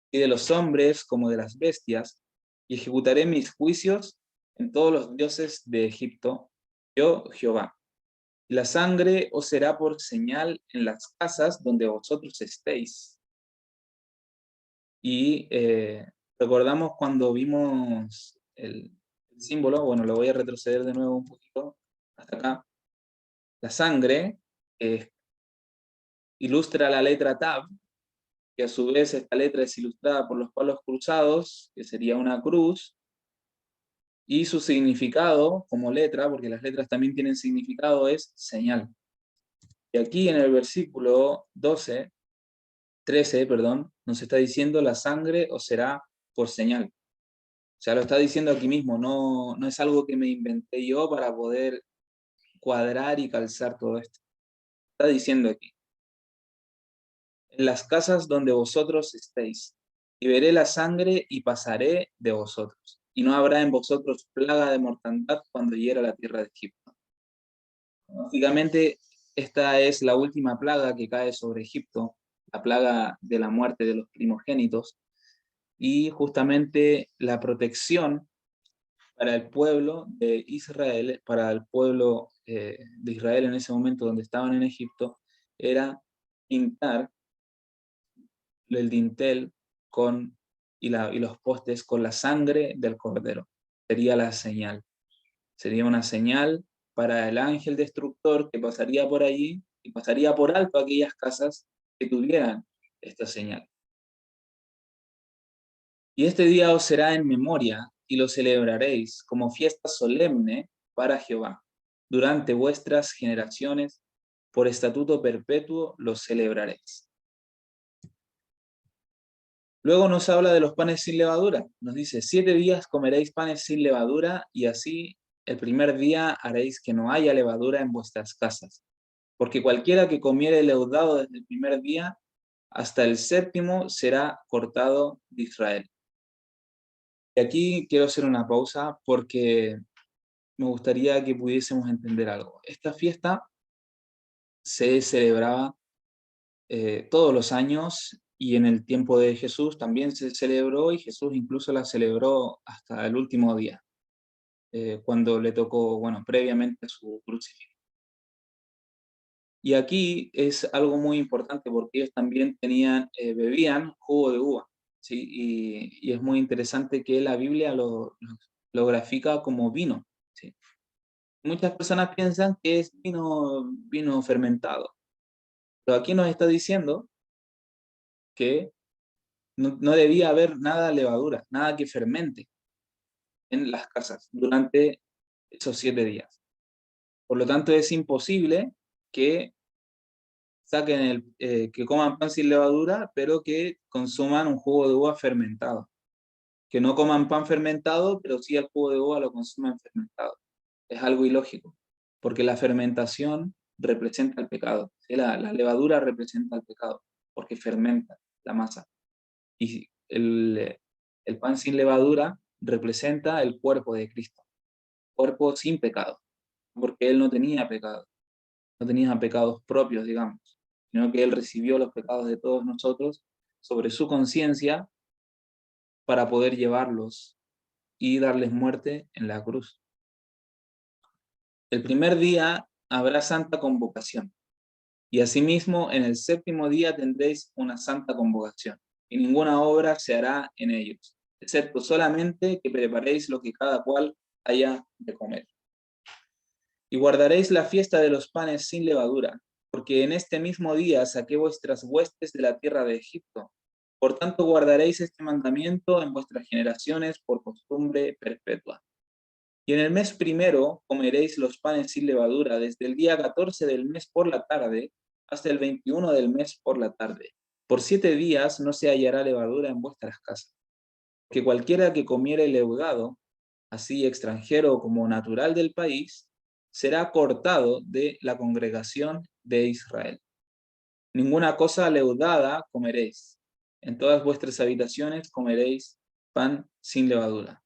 y de los hombres como de las bestias, y ejecutaré mis juicios en todos los dioses de Egipto, yo Jehová. Y la sangre os será por señal en las casas donde vosotros estéis. Y recordamos cuando vimos el símbolo, bueno, lo voy a retroceder de nuevo un poquito, hasta acá. La sangre ilustra la letra Tav, que a su vez esta letra es ilustrada por los palos cruzados, que sería una cruz, y su significado como letra, porque las letras también tienen significado, es señal. Y aquí en el versículo 13, perdón, nos está diciendo la sangre os será por señal. O sea, lo está diciendo aquí mismo, no es algo que me inventé yo para poder cuadrar y calzar todo esto. Está diciendo aquí, en las casas donde vosotros estéis, y veré la sangre y pasaré de vosotros, y no habrá en vosotros plaga de mortandad cuando hiera la tierra de Egipto. Básicamente, esta es la última plaga que cae sobre Egipto, la plaga de la muerte de los primogénitos, y justamente la protección para el pueblo de Israel, para el pueblo de Israel en ese momento donde estaban en Egipto, era pintar el dintel y los postes con la sangre del cordero. Sería la señal. Sería una señal para el ángel destructor que pasaría por allí y pasaría por alto aquellas casas que tuvieran esta señal. Y este día os será en memoria y lo celebraréis como fiesta solemne para Jehová. Durante vuestras generaciones, por estatuto perpetuo, lo celebraréis. Luego nos habla de los panes sin levadura. Nos dice, 7 días comeréis panes sin levadura y así el primer día haréis que no haya levadura en vuestras casas. Porque cualquiera que comiere leudado desde el primer día hasta el 7º será cortado de Israel. Y aquí quiero hacer una pausa porque me gustaría que pudiésemos entender algo. Esta fiesta se celebraba todos los años y en el tiempo de Jesús también se celebró y Jesús incluso la celebró hasta el último día, cuando le tocó, bueno, previamente su crucifixión. Y aquí es algo muy importante porque ellos también bebían jugo de uva, ¿sí? Y es muy interesante que la Biblia lo grafica como vino, ¿sí? Muchas personas piensan que es vino fermentado, pero aquí nos está diciendo que no debía haber nada levadura, nada que fermente en las casas durante esos 7 días. Por lo tanto, es imposible que saquen que coman pan sin levadura, pero que consuman un jugo de uva fermentado. Que no coman pan fermentado, pero sí el jugo de uva lo consuman fermentado. Es algo ilógico, porque la fermentación representa el pecado. ¿Sí? La levadura representa el pecado, porque fermenta la masa. Y el pan sin levadura representa el cuerpo de Cristo, cuerpo sin pecado, porque Él no tenía pecado, no tenía pecados propios, digamos, sino que Él recibió los pecados de todos nosotros sobre su conciencia para poder llevarlos y darles muerte en la cruz. El primer día habrá santa convocación, y asimismo en el séptimo día tendréis una santa convocación, y ninguna obra se hará en ellos, excepto solamente que preparéis lo que cada cual haya de comer. Y guardaréis la fiesta de los panes sin levadura, porque en este mismo día saqué vuestras huestes de la tierra de Egipto. Por tanto guardaréis este mandamiento en vuestras generaciones por costumbre perpetua. Y en el mes primero comeréis los panes sin levadura, desde el día 14 del mes por la tarde hasta el 21 del mes por la tarde. Por 7 días no se hallará levadura en vuestras casas. Que cualquiera que comiere leudado, así extranjero como natural del país, será cortado de la congregación de Israel. Ninguna cosa leudada comeréis. En todas vuestras habitaciones comeréis pan sin levadura.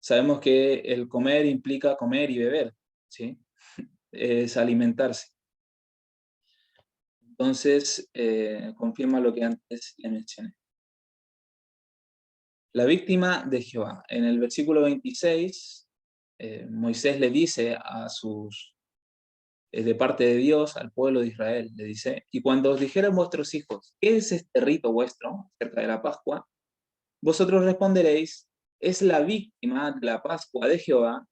Sabemos que el comer implica comer y beber, ¿sí? Es alimentarse. Entonces, confirma lo que antes le mencioné. La víctima de Jehová. En el versículo 26, Moisés le dice a de parte de Dios al pueblo de Israel, le dice, y cuando os dijeran vuestros hijos, ¿qué es este rito vuestro acerca de la Pascua? Vosotros responderéis, es la víctima de la Pascua de Jehová,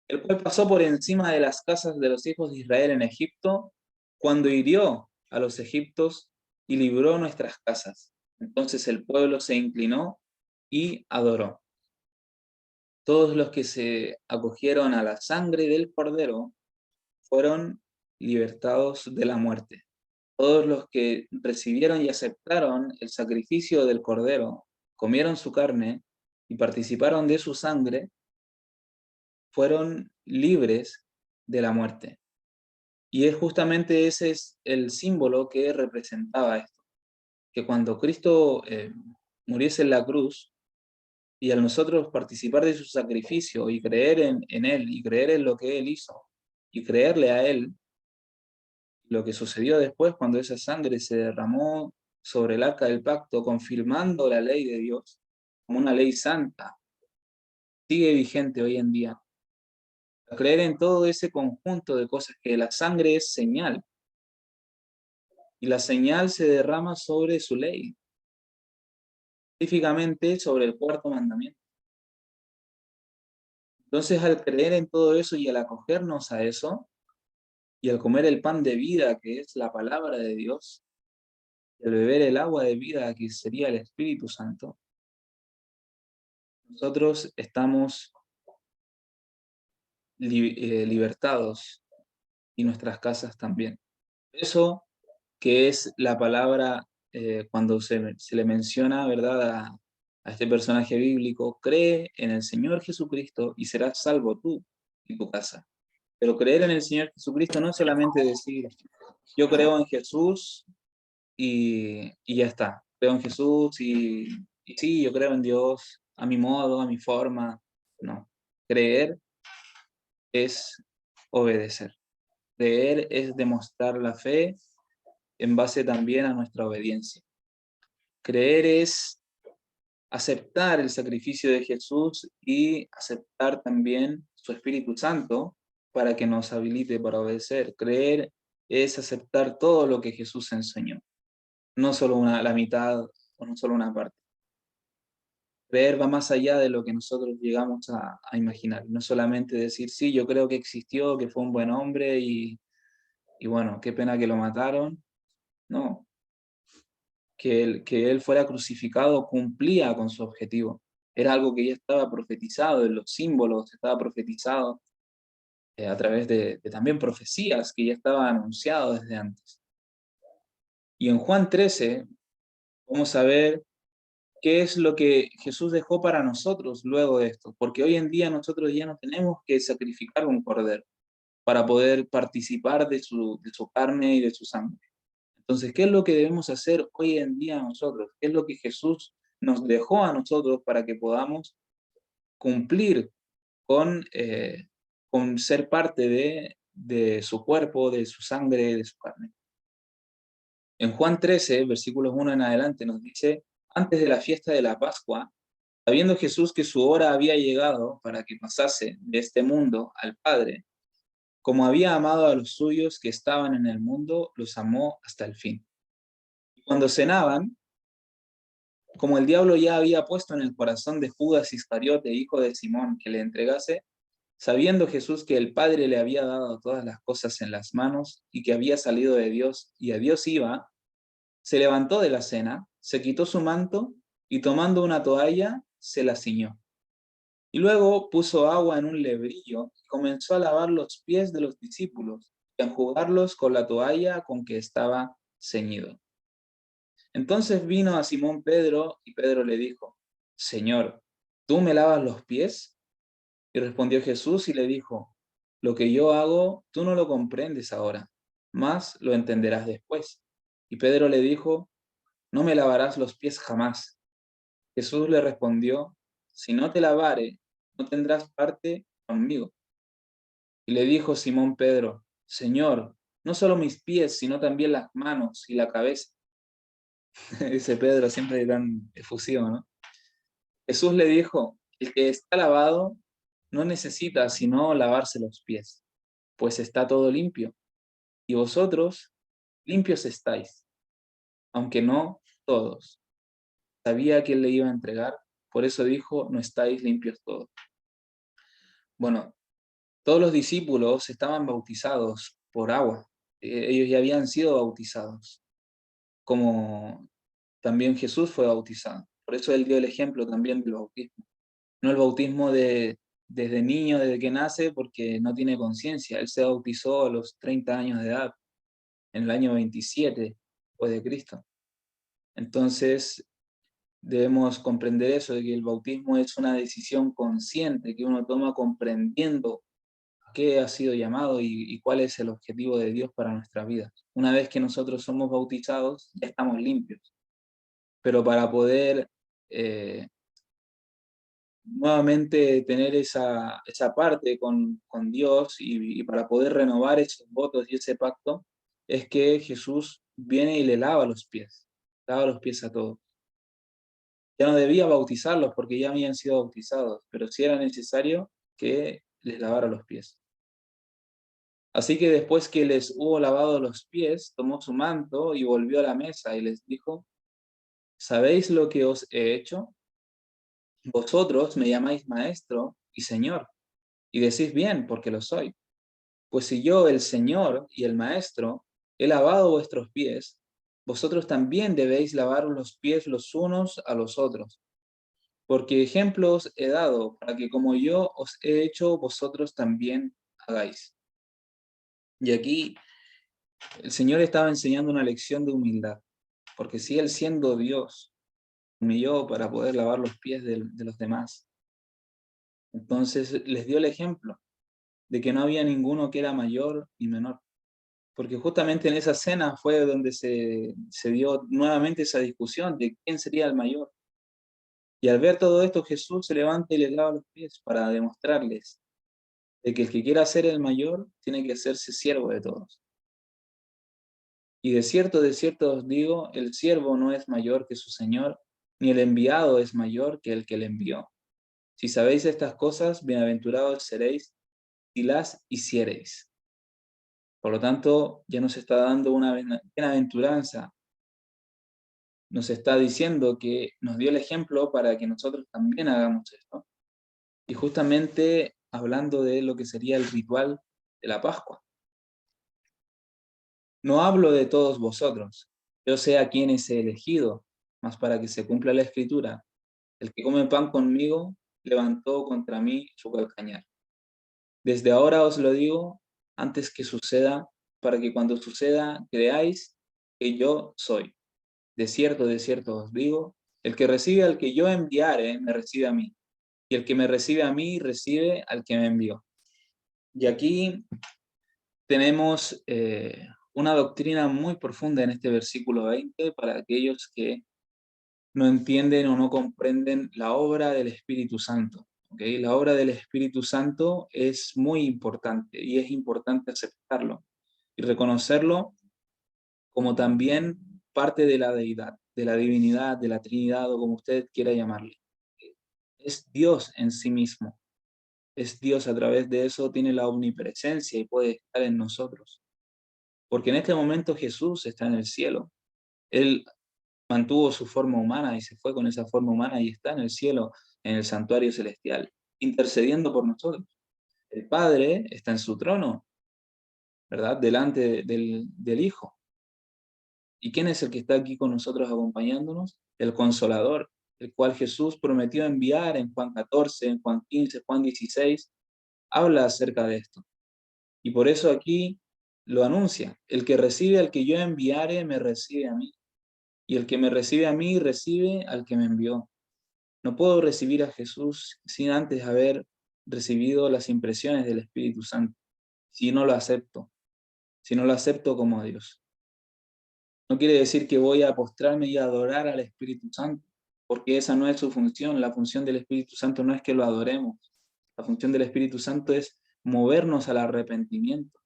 el cual pasó por encima de las casas de los hijos de Israel en Egipto, cuando hirió a los egipcios y libró nuestras casas. Entonces el pueblo se inclinó y adoró. Todos los que se acogieron a la sangre del Cordero fueron libertados de la muerte. Todos los que recibieron y aceptaron el sacrificio del Cordero, comieron su carne y participaron de su sangre, fueron libres de la muerte. Y es justamente ese es el símbolo que representaba esto, que cuando Cristo muriese en la cruz, y al nosotros participar de su sacrificio y creer en Él, y creer en lo que Él hizo, y creerle a Él, lo que sucedió después cuando esa sangre se derramó sobre el arca del pacto, confirmando la ley de Dios como una ley santa, sigue vigente hoy en día. A creer en todo ese conjunto de cosas que la sangre es señal, y la señal se derrama sobre su ley, específicamente sobre el cuarto mandamiento. Entonces, al creer en todo eso y al acogernos a eso, y al comer el pan de vida, que es la palabra de Dios, y al beber el agua de vida, que sería el Espíritu Santo, nosotros estamos libertados, y nuestras casas también. Eso que es la palabra, cuando se le menciona, ¿verdad?, a este personaje bíblico, cree en el Señor Jesucristo y serás salvo tú y tu casa. Pero creer en el Señor Jesucristo no es solamente decir, yo creo en Jesús y ya está. Creo en Jesús y sí, yo creo en Dios a mi modo, a mi forma. No. Creer es obedecer. Creer es demostrar la fe en base también a nuestra obediencia. Creer es aceptar el sacrificio de Jesús y aceptar también su Espíritu Santo para que nos habilite para obedecer. Creer es aceptar todo lo que Jesús enseñó, no solo la mitad o no solo una parte. Creer va más allá de lo que nosotros llegamos a imaginar, no solamente decir, sí, yo creo que existió, que fue un buen hombre y bueno, qué pena que lo mataron. No, que él fuera crucificado cumplía con su objetivo. Era algo que ya estaba profetizado, en los símbolos estaba profetizado. a través de también profecías que ya estaban anunciadas desde antes. Y en Juan 13 vamos a ver qué es lo que Jesús dejó para nosotros luego de esto, porque hoy en día nosotros ya no tenemos que sacrificar un cordero para poder participar de su carne y de su sangre. Entonces, ¿qué es lo que debemos hacer hoy en día nosotros? ¿Qué es lo que Jesús nos dejó a nosotros para que podamos cumplir con ser parte de su cuerpo, de su sangre, de su carne? En Juan 13, versículos 1 en adelante, nos dice, antes de la fiesta de la Pascua, sabiendo Jesús que su hora había llegado para que pasase de este mundo al Padre, como había amado a los suyos que estaban en el mundo, los amó hasta el fin. Y cuando cenaban, como el diablo ya había puesto en el corazón de Judas Iscariote, hijo de Simón, que le entregase, sabiendo Jesús que el Padre le había dado todas las cosas en las manos y que había salido de Dios y a Dios iba, se levantó de la cena, se quitó su manto y tomando una toalla, se la ciñó. Y luego puso agua en un lebrillo y comenzó a lavar los pies de los discípulos y a enjugarlos con la toalla con que estaba ceñido. Entonces vino a Simón Pedro y Pedro le dijo, Señor, ¿tú me lavas los pies? Y respondió Jesús y le dijo, lo que yo hago tú no lo comprendes ahora, mas lo entenderás después. Y Pedro le dijo, no me lavarás los pies jamás. Jesús le respondió, si no te lavare, no tendrás parte conmigo. Y le dijo Simón Pedro, Señor, no solo mis pies, sino también las manos y la cabeza. Dice Pedro, siempre tan efusivo, ¿no? Jesús le dijo, el que está lavado no necesita sino lavarse los pies, pues está todo limpio. Y vosotros limpios estáis, aunque no todos. Sabía que él le iba a entregar, por eso dijo, no estáis limpios todos. Bueno, todos los discípulos estaban bautizados por agua. Ellos ya habían sido bautizados, como también Jesús fue bautizado. Por eso él dio el ejemplo también del bautismo. No el bautismo desde niño, desde que nace, porque no tiene conciencia. Él se bautizó a los 30 años de edad, en el año 27 después de Cristo. Entonces, debemos comprender eso, de que el bautismo es una decisión consciente que uno toma comprendiendo a qué ha sido llamado y cuál es el objetivo de Dios para nuestra vida. Una vez que nosotros somos bautizados, ya estamos limpios. Pero para poder nuevamente tener esa parte con Dios y para poder renovar esos votos y ese pacto, es que Jesús viene y le lava los pies a todos. Ya no debía bautizarlos porque ya habían sido bautizados, pero sí era necesario que les lavara los pies. Así que después que les hubo lavado los pies, tomó su manto y volvió a la mesa y les dijo, ¿sabéis lo que os he hecho? Vosotros me llamáis maestro y señor, y decís bien, porque lo soy. Pues si yo, el Señor y el Maestro, he lavado vuestros pies, vosotros también debéis lavar los pies los unos a los otros. Porque ejemplos he dado para que como yo os he hecho, vosotros también hagáis. Y aquí el Señor estaba enseñando una lección de humildad, porque si Él siendo Dios, humilló para poder lavar los pies de los demás, entonces les dio el ejemplo de que no había ninguno que era mayor ni menor. Porque justamente en esa cena fue donde se dio nuevamente esa discusión de quién sería el mayor. Y al ver todo esto, Jesús se levanta y les lava los pies para demostrarles de que el que quiera ser el mayor tiene que hacerse siervo de todos. Y de cierto os digo, el siervo no es mayor que su Señor, ni el enviado es mayor que el que le envió. Si sabéis estas cosas, bienaventurados seréis si las hiciereis. Por lo tanto, ya nos está dando una bienaventuranza, nos está diciendo que nos dio el ejemplo para que nosotros también hagamos esto. Y justamente hablando de lo que sería el ritual de la Pascua. No hablo de todos vosotros, yo sé a quienes he elegido, mas para que se cumpla la Escritura, el que come pan conmigo levantó contra mí su calcañar. Desde ahora os lo digo antes que suceda, para que cuando suceda creáis que yo soy. De cierto os digo, el que recibe al que yo enviare, me recibe a mí, y el que me recibe a mí, recibe al que me envió. Y aquí tenemos una doctrina muy profunda en este versículo 20 para aquellos que no entienden o no comprenden la obra del Espíritu Santo. ¿Okay? La obra del Espíritu Santo es muy importante y es importante aceptarlo y reconocerlo como también parte de la deidad, de la divinidad, de la Trinidad o como usted quiera llamarle. Es Dios en sí mismo. Es Dios, a través de eso tiene la omnipresencia y puede estar en nosotros. Porque en este momento Jesús está en el cielo. Él mantuvo su forma humana y se fue con esa forma humana y está en el cielo, en el santuario celestial, intercediendo por nosotros. El Padre está en su trono, ¿verdad? Delante del Hijo. ¿Y quién es el que está aquí con nosotros acompañándonos? El Consolador, el cual Jesús prometió enviar en Juan 14, en Juan 15, Juan 16, habla acerca de esto. Y por eso aquí lo anuncia. El que recibe al que yo enviare, me recibe a mí. Y el que me recibe a mí, recibe al que me envió. No puedo recibir a Jesús sin antes haber recibido las impresiones del Espíritu Santo, si no lo acepto, si no lo acepto como a Dios. No quiere decir que voy a postrarme y adorar al Espíritu Santo, porque esa no es su función. La función del Espíritu Santo no es que lo adoremos. La función del Espíritu Santo es movernos al arrepentimiento,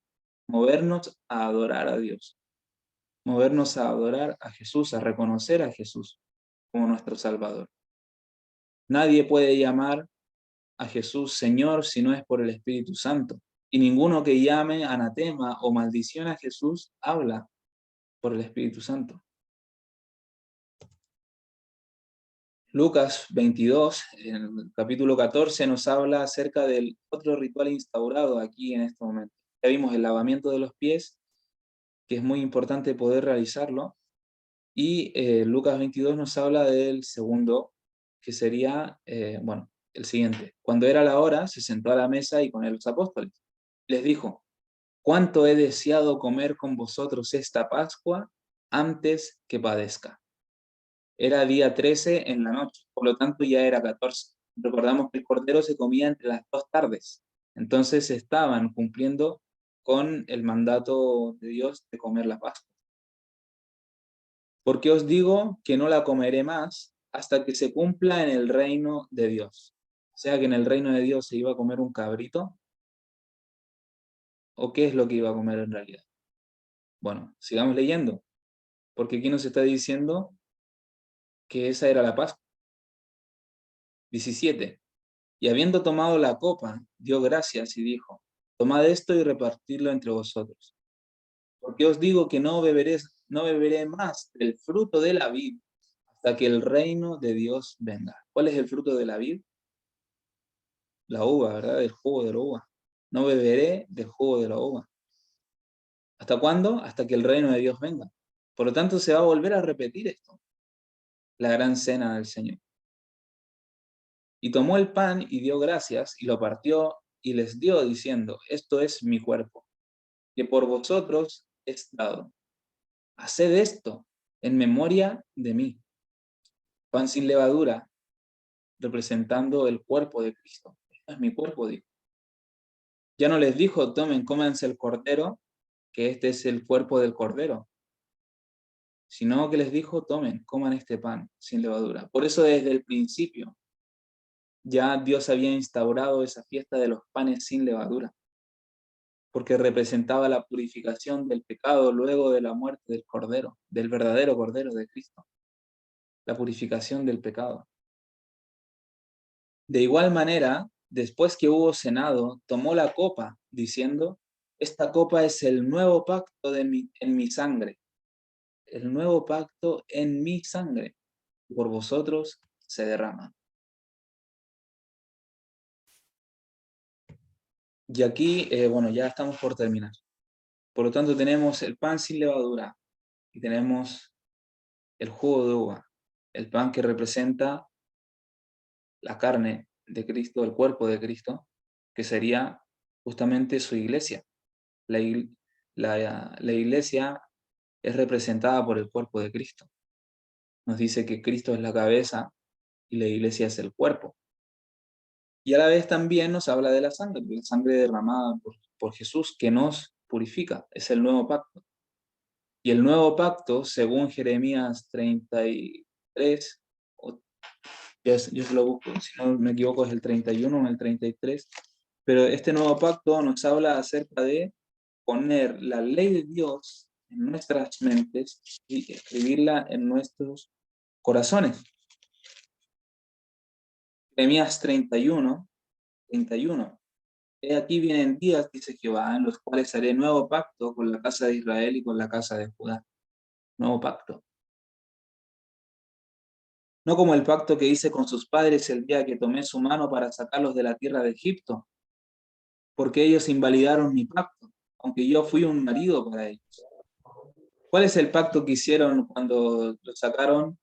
movernos a adorar a Dios, movernos a adorar a Jesús, a reconocer a Jesús como nuestro Salvador. Nadie puede llamar a Jesús Señor si no es por el Espíritu Santo. Y ninguno que llame anatema o maldición a Jesús habla por el Espíritu Santo. Lucas 22, en el capítulo 14, nos habla acerca del otro ritual instaurado aquí en este momento. Ya vimos el lavamiento de los pies, que es muy importante poder realizarlo. Y Lucas 22 nos habla del segundo, que sería, el siguiente. Cuando era la hora, se sentó a la mesa y con él los apóstoles. Les dijo, ¿cuánto he deseado comer con vosotros esta Pascua antes que padezca? Era día 13 en la noche, por lo tanto ya era 14. Recordamos que el cordero se comía entre las 2 tardes. Entonces estaban cumpliendo con el mandato de Dios de comer la Pascua. Porque os digo que no la comeré más hasta que se cumpla en el reino de Dios. O sea que en el reino de Dios se iba a comer un cabrito, ¿o qué es lo que iba a comer en realidad? Bueno, sigamos leyendo, porque aquí nos está diciendo que esa era la Pascua. 17. Y habiendo tomado la copa, dio gracias y dijo, tomad esto y repartidlo entre vosotros. Porque os digo que no beberé más del fruto de la vid hasta que el reino de Dios venga. ¿Cuál es el fruto de la vid? La uva, ¿verdad? El jugo de la uva. No beberé del jugo de la uva. ¿Hasta cuándo? Hasta que el reino de Dios venga. Por lo tanto, se va a volver a repetir esto, la gran cena del Señor. Y tomó el pan y dio gracias y lo partió y les dio diciendo, esto es mi cuerpo, que por vosotros es dado. Haced esto en memoria de mí. Pan sin levadura, representando el cuerpo de Cristo. Este es mi cuerpo, dijo. Ya no les dijo, tomen, cómanse el cordero, que este es el cuerpo del cordero, sino que les dijo, tomen, coman este pan sin levadura. Por eso desde el principio ya Dios había instaurado esa fiesta de los panes sin levadura, porque representaba la purificación del pecado luego de la muerte del Cordero, del verdadero Cordero de Cristo, la purificación del pecado. De igual manera, después que hubo cenado, tomó la copa, diciendo, esta copa es el nuevo pacto en mi sangre, el nuevo pacto en mi sangre, por vosotros se derrama. Y aquí, ya estamos por terminar. Por lo tanto, tenemos el pan sin levadura y tenemos el jugo de uva, el pan que representa la carne de Cristo, el cuerpo de Cristo, que sería justamente su iglesia. La, la iglesia es representada por el cuerpo de Cristo. Nos dice que Cristo es la cabeza y la iglesia es el cuerpo. Y a la vez también nos habla de la sangre derramada por Jesús que nos purifica, es el nuevo pacto. Y el nuevo pacto, según Jeremías 33, yo se lo busco, si no me equivoco es el 31 o el 33, pero este nuevo pacto nos habla acerca de poner la ley de Dios en nuestras mentes y escribirla en nuestros corazones. Jeremías 31. He aquí vienen días, dice Jehová, en los cuales haré nuevo pacto con la casa de Israel y con la casa de Judá. Nuevo pacto. No como el pacto que hice con sus padres el día que tomé su mano para sacarlos de la tierra de Egipto, porque ellos invalidaron mi pacto, aunque yo fui un marido para ellos. ¿Cuál es el pacto que hicieron cuando lo sacaron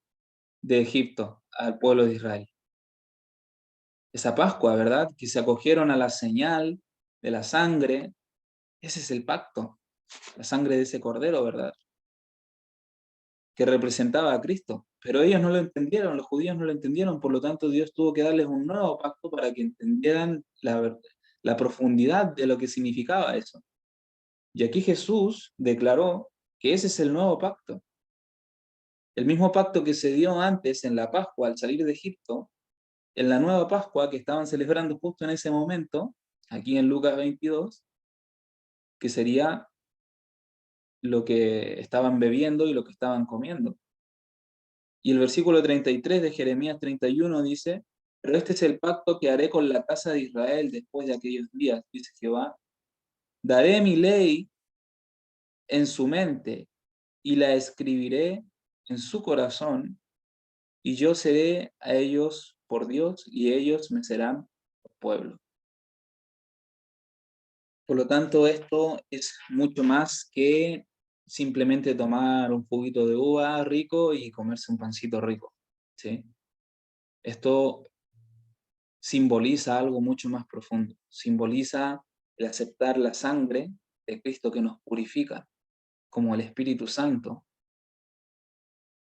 de Egipto al pueblo de Israel? Esa Pascua, ¿verdad? Que se acogieron a la señal de la sangre. Ese es el pacto, la sangre de ese cordero, ¿verdad? Que representaba a Cristo. Pero ellos no lo entendieron, los judíos no lo entendieron, por lo tanto Dios tuvo que darles un nuevo pacto para que entendieran la profundidad de lo que significaba eso. Y aquí Jesús declaró que ese es el nuevo pacto. El mismo pacto que se dio antes en la Pascua al salir de Egipto, en la nueva Pascua que estaban celebrando justo en ese momento, aquí en Lucas 22, que sería lo que estaban bebiendo y lo que estaban comiendo. Y el versículo 33 de Jeremías 31 dice, pero este es el pacto que haré con la casa de Israel después de aquellos días, dice Jehová. Daré mi ley en su mente y la escribiré en su corazón, y yo seré a ellos por Dios y ellos me serán por pueblo. Por lo tanto, esto es mucho más que simplemente tomar un juguito de uva rico y comerse un pancito rico, ¿sí? Esto simboliza algo mucho más profundo. Simboliza el aceptar la sangre de Cristo que nos purifica, como el Espíritu Santo,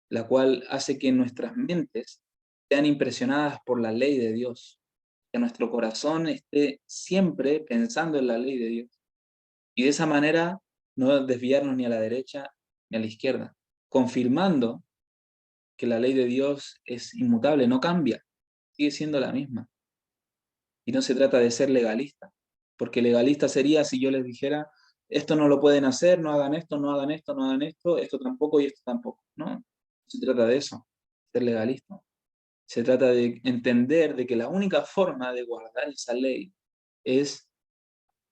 la cual hace que nuestras mentes sean impresionadas por la ley de Dios, que nuestro corazón esté siempre pensando en la ley de Dios. Y de esa manera no desviarnos ni a la derecha ni a la izquierda, confirmando que la ley de Dios es inmutable, no cambia, sigue siendo la misma. Y no se trata de ser legalista, porque legalista sería si yo les dijera, esto no lo pueden hacer, no hagan esto, no hagan esto, no hagan esto, esto tampoco y esto tampoco. No se trata de eso, ser legalista. Se trata de entender de que la única forma de guardar esa ley es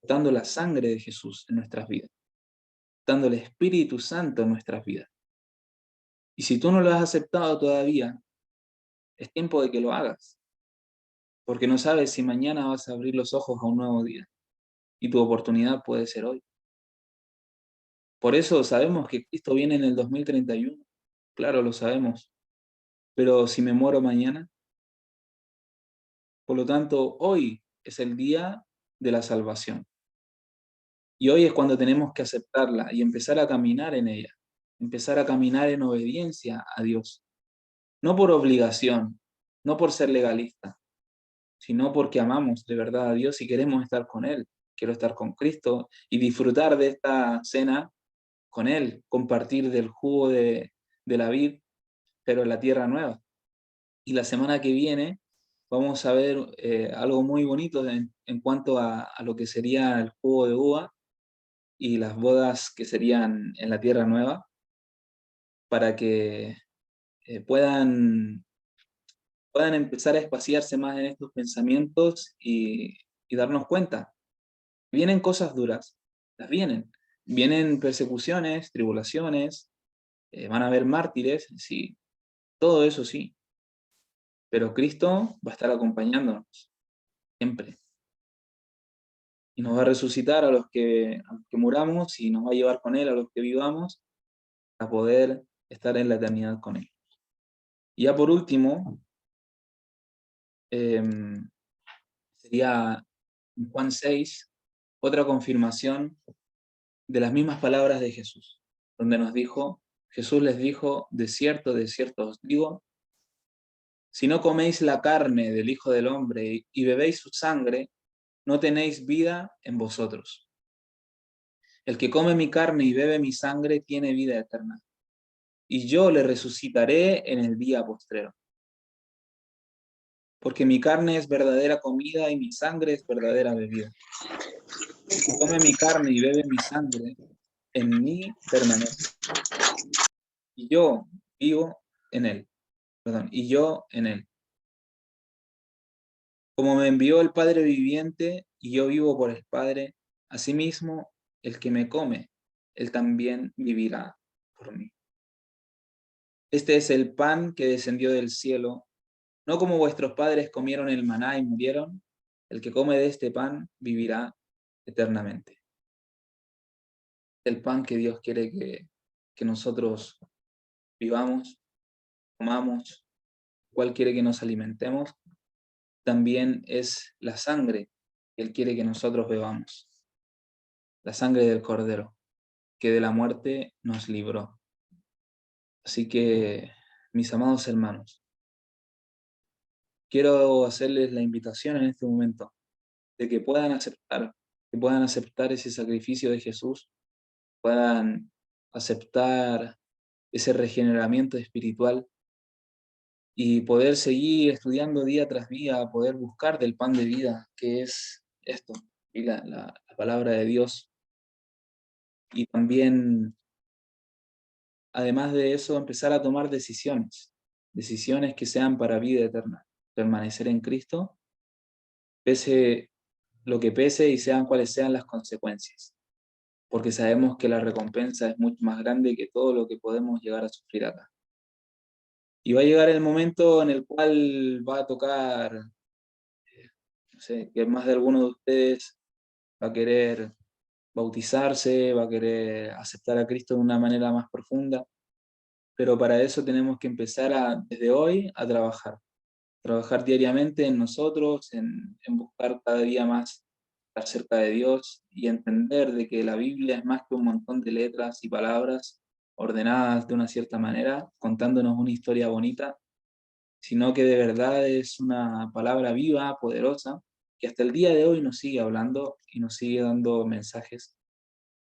dando la sangre de Jesús en nuestras vidas, dando el Espíritu Santo en nuestras vidas. Y si tú no lo has aceptado todavía, es tiempo de que lo hagas, porque no sabes si mañana vas a abrir los ojos a un nuevo día, y tu oportunidad puede ser hoy. Por eso sabemos que Cristo viene en el 2031, claro, lo sabemos, pero si me muero mañana, por lo tanto, hoy es el día de la salvación. Y hoy es cuando tenemos que aceptarla y empezar a caminar en ella, empezar a caminar en obediencia a Dios. No por obligación, no por ser legalista, sino porque amamos de verdad a Dios y queremos estar con Él. Quiero estar con Cristo y disfrutar de esta cena con Él, compartir del jugo de la vid, pero en la tierra nueva. Y la semana que viene vamos a ver algo muy bonito en cuanto a lo que sería el jugo de uva y las bodas que serían en la tierra nueva, para que puedan empezar a espaciarse más en estos pensamientos y darnos cuenta. Vienen cosas duras, las vienen. Vienen persecuciones, tribulaciones, van a haber mártires, sí, todo eso sí. Pero Cristo va a estar acompañándonos siempre. Y nos va a resucitar a los que muramos y nos va a llevar con Él a los que vivamos a poder estar en la eternidad con Él. Y ya por último, sería Juan 6, otra confirmación de las mismas palabras de Jesús, donde Jesús les dijo, de cierto os digo, si no coméis la carne del Hijo del Hombre y bebéis su sangre, no tenéis vida en vosotros. El que come mi carne y bebe mi sangre tiene vida eterna, y yo le resucitaré en el día postrero. Porque mi carne es verdadera comida y mi sangre es verdadera bebida. El que come mi carne y bebe mi sangre, en mí permanece, y yo vivo en él. Y yo en él. Como me envió el Padre viviente, y yo vivo por el Padre, asimismo, el que me come, él también vivirá por mí. Este es el pan que descendió del cielo, no como vuestros padres comieron el maná y murieron, el que come de este pan vivirá eternamente. El pan que Dios quiere que nosotros vivamos, comamos, cuál quiere que nos alimentemos, también es la sangre que Él quiere que nosotros bebamos. La sangre del Cordero, que de la muerte nos libró. Así que, mis amados hermanos, quiero hacerles la invitación en este momento de que puedan aceptar ese sacrificio de Jesús, puedan aceptar ese regeneramiento espiritual y poder seguir estudiando día tras día, poder buscar del pan de vida, que es esto, y la palabra de Dios. Y también, además de eso, empezar a tomar decisiones que sean para vida eterna, permanecer en Cristo, pese lo que pese y sean cuales sean las consecuencias, porque sabemos que la recompensa es mucho más grande que todo lo que podemos llegar a sufrir acá. Y va a llegar el momento en el cual va a tocar, no sé, que más de alguno de ustedes va a querer bautizarse, va a querer aceptar a Cristo de una manera más profunda, pero para eso tenemos que empezar desde hoy a trabajar diariamente en nosotros, en buscar cada día más estar cerca de Dios y entender de que la Biblia es más que un montón de letras y palabras ordenadas de una cierta manera, contándonos una historia bonita, sino que de verdad es una palabra viva, poderosa, que hasta el día de hoy nos sigue hablando y nos sigue dando mensajes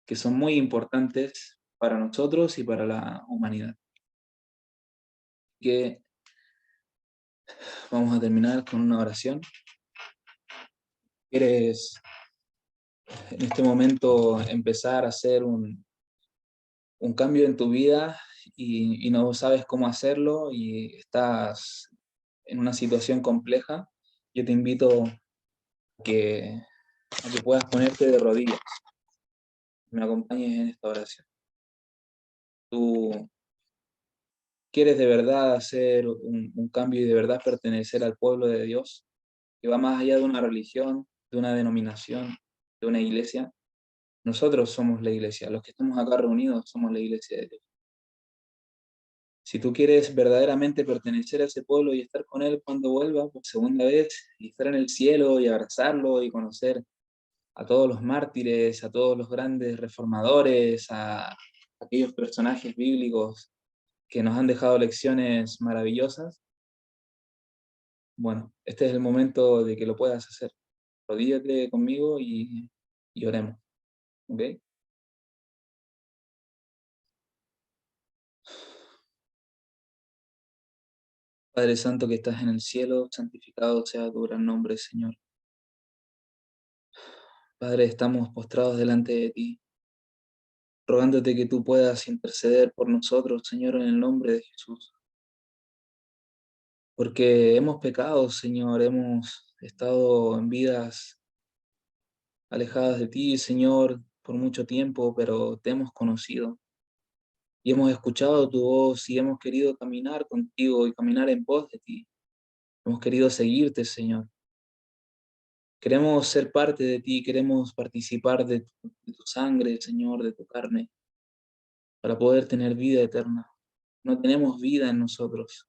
que son muy importantes para nosotros y para la humanidad. Que vamos a terminar con una oración. ¿Quieres en este momento empezar a hacer un cambio en tu vida y no sabes cómo hacerlo y estás en una situación compleja? Yo te invito que, a que puedas ponerte de rodillas, me acompañes en esta oración. Tú quieres de verdad hacer un cambio y de verdad pertenecer al pueblo de Dios, que va más allá de una religión, de una denominación, de una iglesia. Nosotros somos la iglesia, los que estamos acá reunidos somos la iglesia de Dios. Si tú quieres verdaderamente pertenecer a ese pueblo y estar con Él cuando vuelva por segunda vez, y estar en el cielo y abrazarlo y conocer a todos los mártires, a todos los grandes reformadores, a aquellos personajes bíblicos que nos han dejado lecciones maravillosas, bueno, este es el momento de que lo puedas hacer. Rodíllate conmigo y oremos, ¿ok? Padre Santo que estás en el cielo, santificado sea tu gran nombre, Señor. Padre, estamos postrados delante de ti, rogándote que tú puedas interceder por nosotros, Señor, en el nombre de Jesús. Porque hemos pecado, Señor, hemos estado en vidas alejadas de ti, Señor, por mucho tiempo, pero te hemos conocido y hemos escuchado tu voz y hemos querido caminar contigo y caminar en pos de ti. Hemos querido seguirte, Señor. Queremos ser parte de ti, queremos participar de tu sangre, Señor, de tu carne, para poder tener vida eterna. No tenemos vida en nosotros,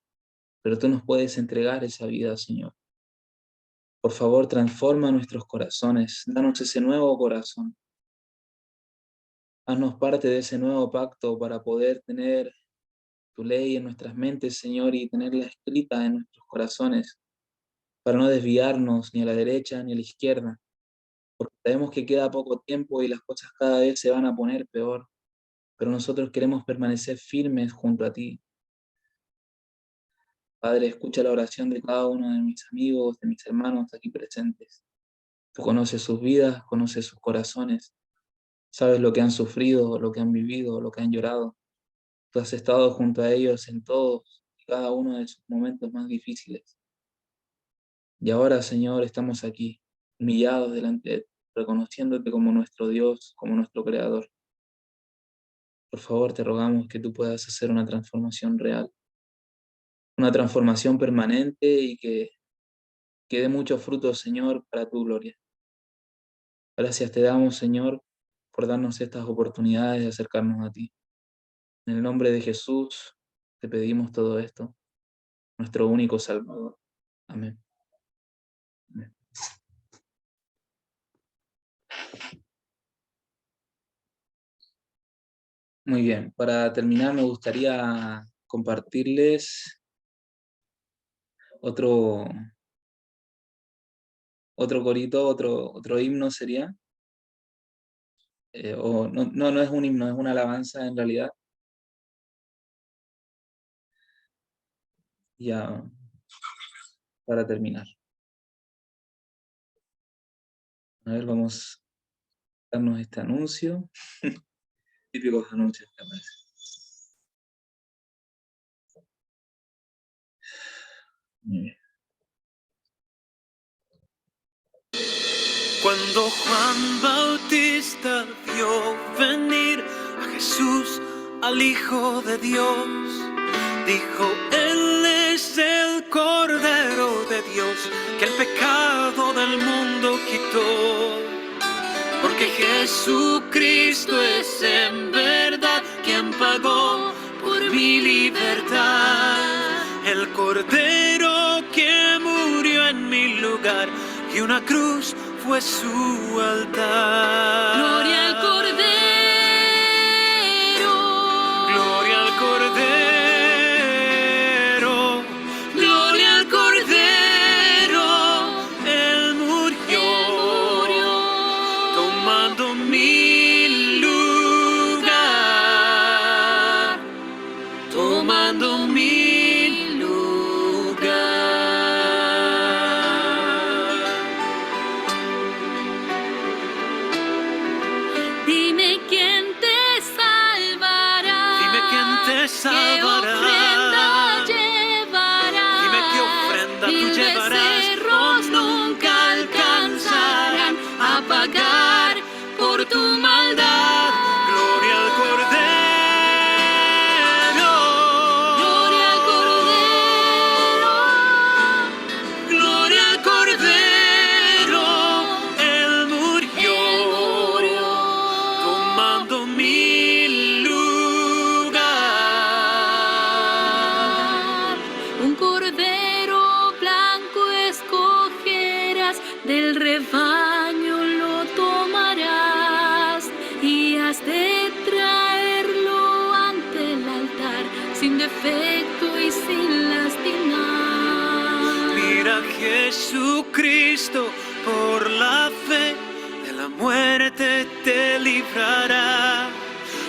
pero tú nos puedes entregar esa vida, Señor. Por favor, transforma nuestros corazones, danos ese nuevo corazón. Haznos parte de ese nuevo pacto para poder tener tu ley en nuestras mentes, Señor, y tenerla escrita en nuestros corazones, para no desviarnos ni a la derecha ni a la izquierda, porque sabemos que queda poco tiempo y las cosas cada vez se van a poner peor, pero nosotros queremos permanecer firmes junto a ti. Padre, escucha la oración de cada uno de mis amigos, de mis hermanos aquí presentes. Tú conoces sus vidas, conoces sus corazones, sabes lo que han sufrido, lo que han vivido, lo que han llorado. Tú has estado junto a ellos en todos y cada uno de sus momentos más difíciles. Y ahora, Señor, estamos aquí, humillados delante de ti, reconociéndote como nuestro Dios, como nuestro Creador. Por favor, te rogamos que tú puedas hacer una transformación real, una transformación permanente y que dé muchos frutos, Señor, para tu gloria. Gracias te damos, Señor, por darnos estas oportunidades de acercarnos a ti. En el nombre de Jesús te pedimos todo esto, nuestro único Salvador. Amén. Amén. Muy bien, para terminar me gustaría compartirles otro, otro corito, otro himno sería. O no es un himno, es una alabanza en realidad. Ya para terminar. A ver, vamos a darnos este anuncio. Típicos anuncios que aparecen. Muy bien. Cuando Juan Bautista vio venir a Jesús, al Hijo de Dios, dijo: Él es el Cordero de Dios, que el pecado del mundo quitó. Porque Jesucristo es en verdad quien pagó por mi libertad, el Cordero que murió en mi lugar, y una cruz fue su altar. Gloria al Cordero. Gloria al Cordero. Gloria al Cordero. Él murió tomando mi lugar. Tomando mi lugar. Dime quién te salvará. Dime quién te salvará. ¿Qué ofrenda llevarás? Dime qué ofrenda tú 1000 llevarás. becerros nunca alcanzarán a pagar por tu maldad. Gloria al Cordero. Gloria al Cordero. Gloria al Cordero. Él murió tomando mi lugar. Un cordero blanco escogerás, del rebaño lo tomarás y has de traerlo ante el altar, sin defecto y sin lastimar. Mira, Jesucristo por la fe de la muerte te librará.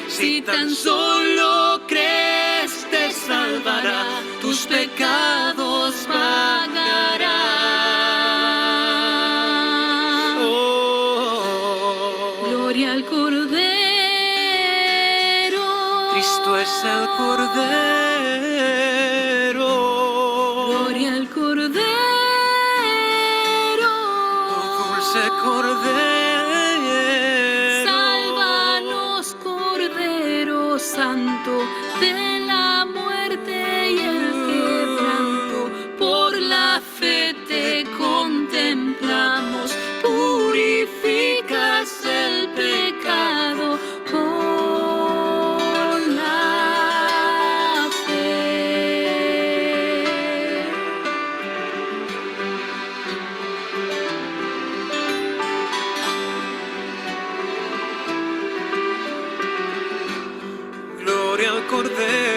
Si tan solo crees te salvará, tus pecados pagará. Oh, Gloria al Cordero. Cristo es el Cordero. Gloria al Cordero. Dulce Cordero. Sálvanos, Cordero Santo, de la muerte y el quebranto. Por la fe te contemplamos, purificas el pecado con la fe. Cordero.